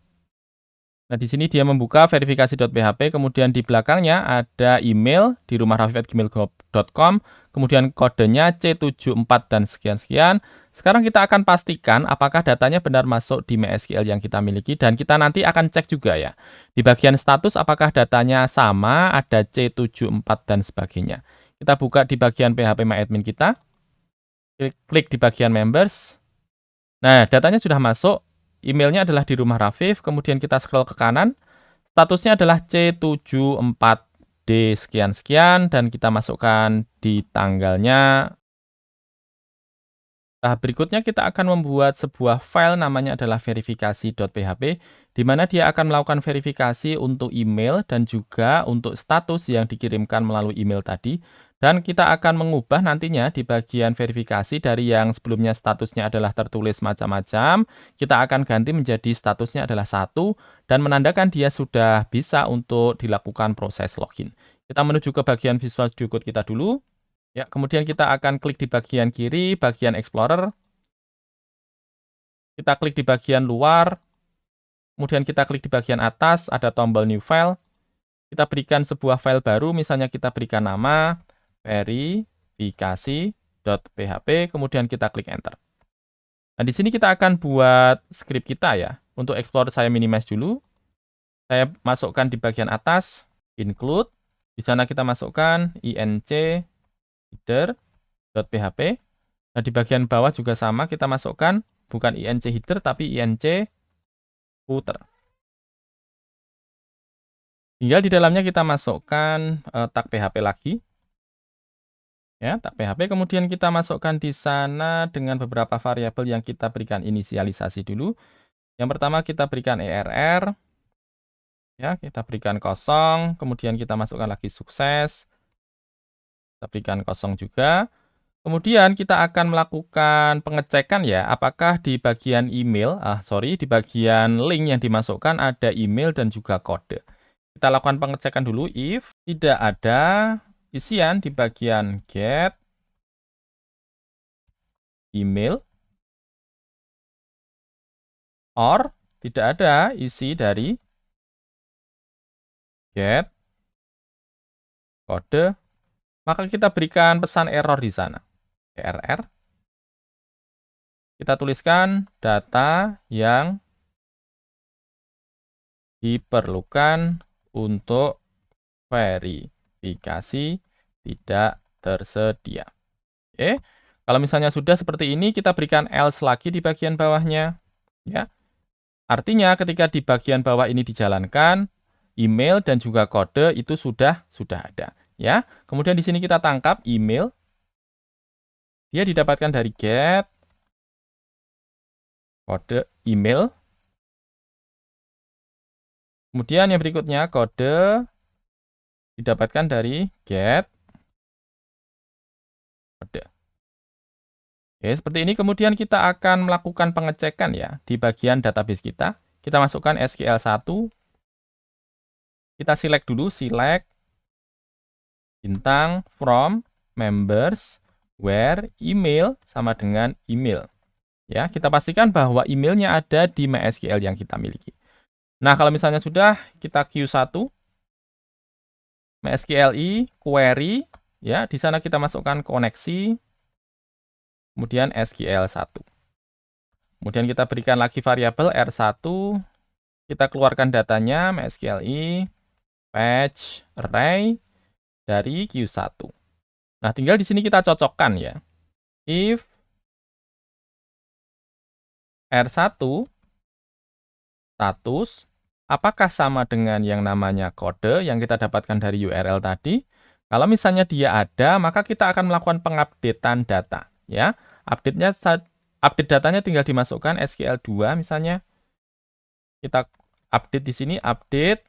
Speaker 1: Nah, di sini dia membuka verifikasi.php, kemudian di belakangnya ada email di rumah rafif@gmail.com, kemudian kodenya C74 dan sekian-sekian. sekarang kita akan pastikan apakah datanya benar masuk di MySQL yang kita miliki dan kita nanti akan cek juga ya. Di bagian status apakah datanya sama, ada C74 dan sebagainya. Kita buka di bagian phpMyAdmin kita, klik di bagian members. Nah, datanya sudah masuk, emailnya adalah di rumah Rafif, kemudian kita scroll ke kanan, statusnya adalah C74D sekian-sekian, dan kita masukkan di tanggalnya. Tahap berikutnya kita akan membuat sebuah file namanya adalah verifikasi.php, di mana dia akan melakukan verifikasi untuk email dan juga untuk status yang dikirimkan melalui email tadi. Dan kita akan mengubah nantinya di bagian verifikasi dari yang sebelumnya statusnya adalah tertulis macam-macam, kita akan ganti menjadi statusnya adalah 1 dan menandakan dia sudah bisa untuk dilakukan proses login. Kita menuju ke bagian Visual Studio Code kita dulu. Ya, kemudian kita akan klik di bagian kiri, bagian Explorer. Kita klik di bagian luar. Kemudian kita klik di bagian atas, ada tombol New File. Kita berikan sebuah file baru, misalnya kita berikan nama verifikasi.php, kemudian kita klik Enter. Nah, di sini kita akan buat script kita ya. Untuk Explorer saya minimize dulu. Saya masukkan di bagian atas, include. Di sana kita masukkan inc header.php. Nah, di bagian bawah juga sama, kita masukkan bukan inc header, tapi inc footer. Tinggal di dalamnya kita masukkan tag PHP lagi. Ya, tag PHP, kemudian kita masukkan di sana dengan beberapa variabel yang kita berikan inisialisasi dulu. Yang pertama kita berikan ERR. Ya, kita berikan 0, kemudian kita masukkan lagi sukses. Kita berikan 0 juga. Kemudian kita akan melakukan pengecekan ya, apakah di bagian email, di bagian link yang dimasukkan ada email dan juga kode. Kita lakukan pengecekan dulu, if tidak ada isian di bagian get email, or tidak ada isi dari get kode, maka kita berikan pesan error di sana. ERR. Kita tuliskan data yang diperlukan untuk verifikasi tidak tersedia. Oke. Kalau misalnya sudah seperti ini, kita berikan else lagi di bagian bawahnya. Ya. Artinya ketika di bagian bawah ini dijalankan, email dan juga kode itu sudah ada. Ya. Kemudian di sini kita tangkap email. Dia didapatkan dari get kode email. Kemudian yang berikutnya kode didapatkan dari get kode. Oke, seperti ini. Kemudian kita akan melakukan pengecekan ya di bagian database kita. Kita masukkan SQL1. Kita select dulu, select bintang from members where email sama dengan email. Ya, kita pastikan bahwa emailnya ada di MySQL yang kita miliki. Nah, kalau misalnya sudah, kita Q1 MySQLi query ya, di sana kita masukkan koneksi kemudian SQL1. Kemudian kita berikan lagi variabel R1, kita keluarkan datanya MySQLi fetch array dari Q1. Nah, tinggal di sini kita cocokkan ya. If R1 status apakah sama dengan yang namanya kode yang kita dapatkan dari URL tadi? Kalau misalnya dia ada, maka kita akan melakukan pengupdatean data ya. Update datanya tinggal dimasukkan SQL2 misalnya. Kita update di sini, update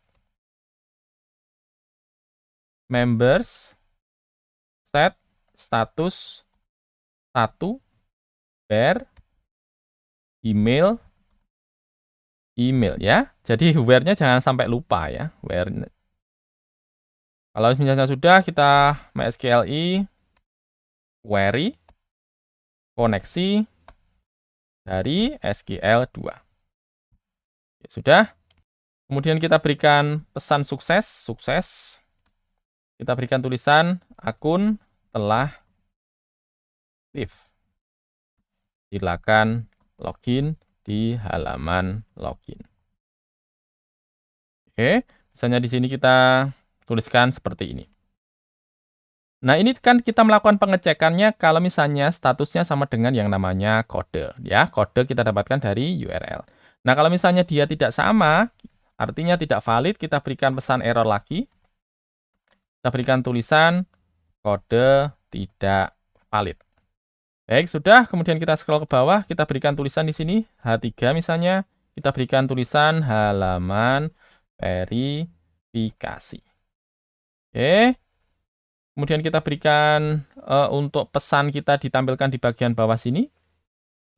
Speaker 1: members set status 1 where email ya. Jadi where-nya jangan sampai lupa ya. Where. Kalau misalnya sudah, kita MySQLi query koneksi dari SQL2. Ya, sudah. Kemudian kita berikan pesan sukses. Kita berikan tulisan akun telah aktif. silakan login di halaman login. Oke, misalnya di sini kita tuliskan seperti ini. Nah, ini kan kita melakukan pengecekannya kalau misalnya statusnya sama dengan yang namanya kode, ya. Kode kita dapatkan dari URL. Nah, kalau misalnya dia tidak sama, artinya tidak valid, kita berikan pesan error lagi. Kita berikan tulisan kode tidak valid. Baik, sudah. Kemudian kita scroll ke bawah, kita berikan tulisan di sini, H3 misalnya. Kita berikan tulisan halaman verifikasi. Oke. Kemudian kita berikan untuk pesan kita ditampilkan di bagian bawah sini.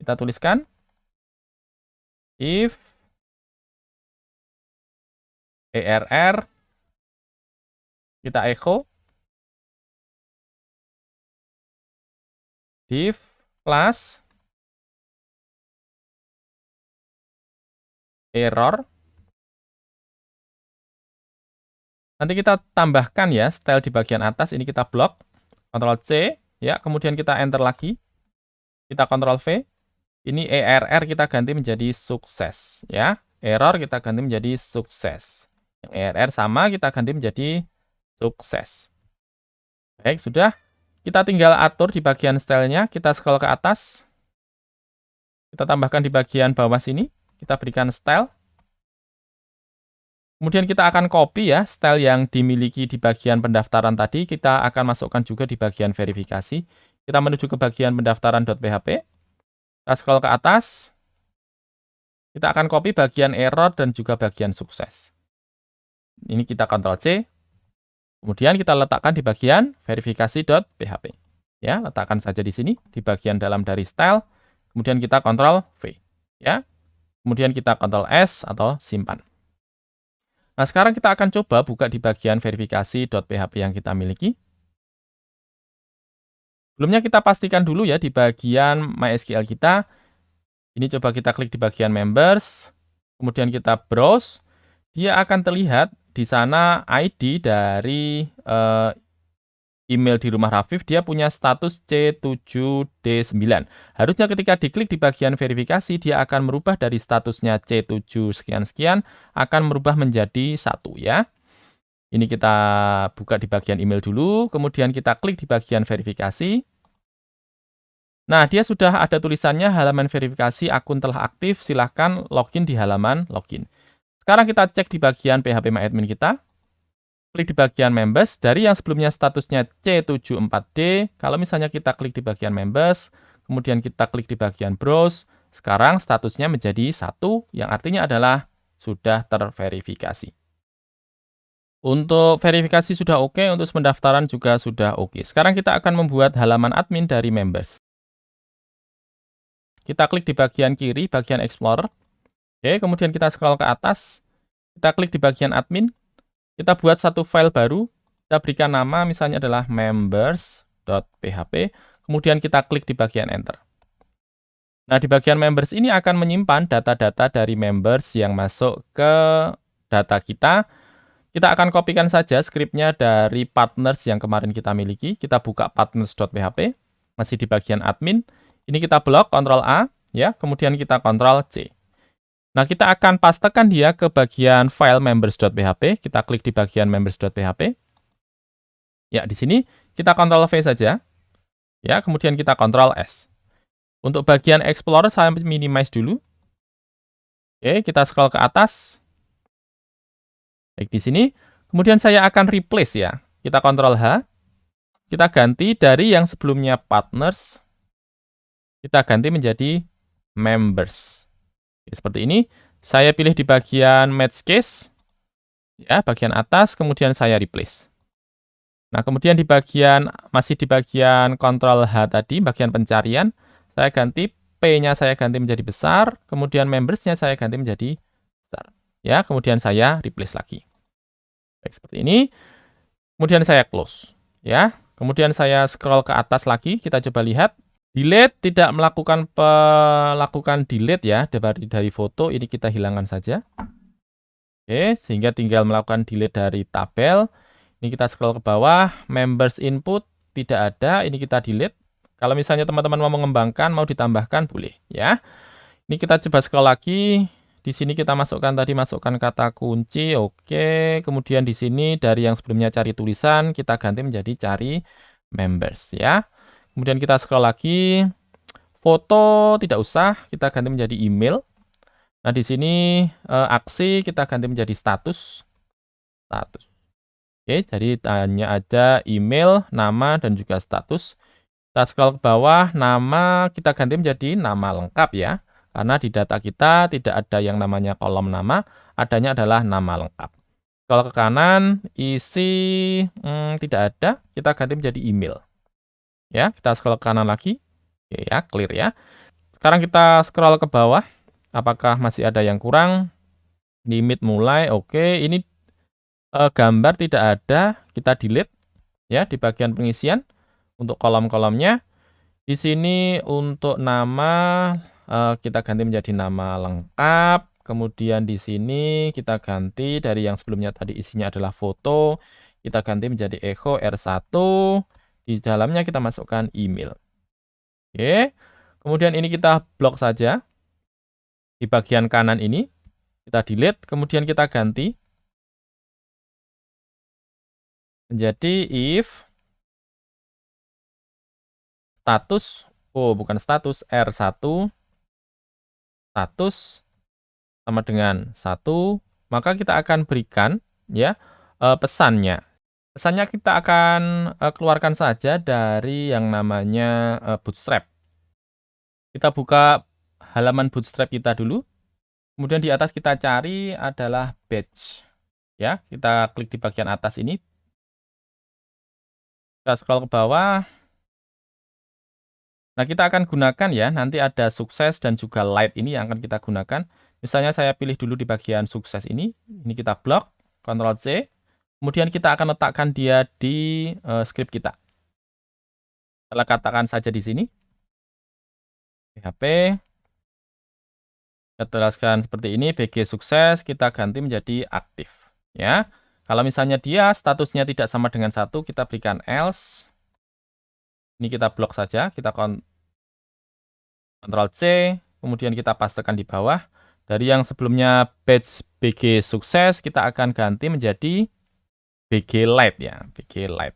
Speaker 1: Kita tuliskan if err, kita echo div class error. Nanti kita tambahkan ya style di bagian atas, ini kita blok, Ctrl C, ya, kemudian kita enter lagi, kita Ctrl V, ini err kita ganti menjadi sukses, ya, error kita ganti menjadi sukses, yang err sama kita ganti menjadi sukses. Baik, sudah, kita tinggal atur di bagian stylenya, kita scroll ke atas, kita tambahkan di bagian bawah sini, kita berikan style. Kemudian kita akan copy ya, style yang dimiliki di bagian pendaftaran tadi, kita akan masukkan juga di bagian verifikasi. Kita menuju ke bagian pendaftaran.php. Kita scroll ke atas. Kita akan copy bagian error dan juga bagian sukses. Ini kita Ctrl C. Kemudian kita letakkan di bagian verifikasi.php. Ya, letakkan saja di sini, di bagian dalam dari style. Kemudian kita Ctrl V. Ya. Kemudian kita Ctrl S atau simpan. Nah, sekarang kita akan coba buka di bagian verifikasi.php yang kita miliki. Sebelumnya kita pastikan dulu ya di bagian MySQL kita. Ini coba kita klik di bagian members, kemudian kita browse. Dia akan terlihat di sana ID dari email di rumah Rafif, dia punya status C7D9. Harusnya ketika diklik di bagian verifikasi, dia akan merubah dari statusnya C7 sekian-sekian, akan merubah menjadi 1 ya. Ini kita buka di bagian email dulu, kemudian kita klik di bagian verifikasi. Nah, dia sudah ada tulisannya halaman verifikasi akun telah aktif, silahkan login di halaman login. Sekarang kita cek di bagian phpMyAdmin kita. Klik di bagian members, dari yang sebelumnya statusnya C74D, kalau misalnya kita klik di bagian members, kemudian kita klik di bagian browse, sekarang statusnya menjadi 1, yang artinya adalah sudah terverifikasi. Untuk verifikasi sudah oke, untuk pendaftaran juga sudah oke. Sekarang kita akan membuat halaman admin dari members. Kita klik di bagian kiri, bagian Explorer. Oke, kemudian kita scroll ke atas, kita klik di bagian admin. Kita buat satu file baru, kita berikan nama misalnya adalah members.php, kemudian kita klik di bagian enter. Nah, di bagian members ini akan menyimpan data-data dari members yang masuk ke data kita. Kita akan kopikan saja skripnya dari partners yang kemarin kita miliki. Kita buka partners.php, masih di bagian admin. Ini kita blok, Ctrl A, ya, kemudian kita Ctrl C. Nah, kita akan pastekan dia ke bagian file members.php. Kita klik di bagian members.php. Ya, di sini kita Ctrl V saja. Ya, kemudian kita Ctrl S. Untuk bagian Explorer saya minimize dulu. Oke, kita scroll ke atas. Baik, di sini. Kemudian saya akan replace ya. Kita Ctrl H. Kita ganti dari yang sebelumnya partners. Kita ganti menjadi members. Seperti ini, saya pilih di bagian match case, ya, bagian atas, kemudian saya replace. Nah, kemudian masih di bagian Ctrl H tadi, bagian pencarian, saya ganti, P-nya saya ganti menjadi besar, kemudian members-nya saya ganti menjadi besar. Ya, kemudian saya replace lagi. Baik, seperti ini. Kemudian saya close. Ya, kemudian saya scroll ke atas lagi, kita coba lihat. Delete tidak melakukan delete ya dari foto, ini kita hilangkan saja. Oke, sehingga tinggal melakukan delete dari tabel. Ini kita scroll ke bawah, members input tidak ada, ini kita delete Kalau misalnya teman-teman mau mengembangkan, mau ditambahkan, boleh ya. Ini kita coba scroll lagi. Di sini kita masukkan kata kunci, oke. Kemudian di sini dari yang sebelumnya cari tulisan, kita ganti menjadi cari members ya. Kemudian kita scroll lagi. Foto tidak usah, kita ganti menjadi email. Nah, di sini aksi kita ganti menjadi status. Oke, jadi hanya ada email, nama, dan juga status. Kita scroll ke bawah, nama kita ganti menjadi nama lengkap ya. Karena di data kita tidak ada yang namanya kolom nama, adanya adalah nama lengkap. Kalau ke kanan, isi tidak ada, kita ganti menjadi email. Ya, kita scroll ke kanan lagi. Oke ya, clear ya. Sekarang kita scroll ke bawah, apakah masih ada yang kurang? Limit mulai, oke. Ini gambar tidak ada, kita delete ya di bagian pengisian untuk kolom-kolomnya. Di sini untuk nama kita ganti menjadi nama lengkap. Kemudian di sini kita ganti dari yang sebelumnya tadi isinya adalah foto, kita ganti menjadi echo R1. Di dalamnya kita masukkan email. Oke. Kemudian ini kita blok saja. Di bagian kanan ini kita delete, kemudian kita ganti menjadi if status, bukan status, R1 status sama dengan 1, maka kita akan berikan ya pesannya. Pesannya kita akan keluarkan saja dari yang namanya Bootstrap. Kita buka halaman Bootstrap kita dulu. Kemudian di atas kita cari adalah badge. Ya, kita klik di bagian atas ini. Kita scroll ke bawah. Nah, kita akan gunakan ya, nanti ada sukses dan juga light ini yang akan kita gunakan. Misalnya saya pilih dulu di bagian sukses ini kita blok, Ctrl C, kemudian kita akan letakkan dia di script kita. Kita katakan saja di sini, PHP, kita jelaskan seperti ini, BG sukses, kita ganti menjadi aktif. Ya, kalau misalnya dia statusnya tidak sama dengan 1, kita berikan else. Ini kita blok saja, kita Ctrl C, kemudian kita pastekan di bawah. Dari yang sebelumnya batch BG sukses, kita akan ganti menjadi BG light ya, BG light.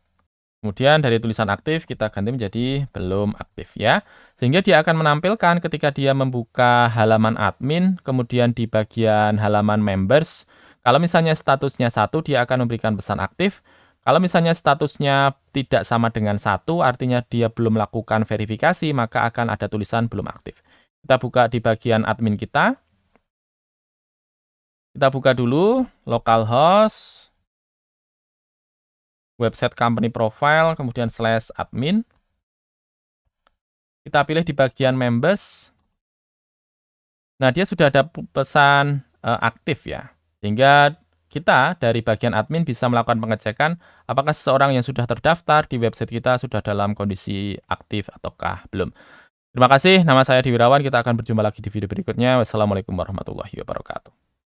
Speaker 1: Kemudian dari tulisan aktif, kita ganti menjadi belum aktif ya. Sehingga dia akan menampilkan ketika dia membuka halaman admin, kemudian di bagian halaman members, kalau misalnya statusnya 1, dia akan memberikan pesan aktif. Kalau misalnya statusnya tidak sama dengan 1, artinya dia belum melakukan verifikasi, maka akan ada tulisan belum aktif. Kita buka di bagian admin kita. Kita buka dulu localhost, website company profile, kemudian /admin. Kita pilih di bagian members. Nah, dia sudah ada pesan aktif ya. Sehingga kita dari bagian admin bisa melakukan pengecekan apakah seseorang yang sudah terdaftar di website kita sudah dalam kondisi aktif ataukah belum. Terima kasih, nama saya Dewi Rawan. Kita akan berjumpa lagi di video berikutnya. Wassalamualaikum warahmatullahi wabarakatuh.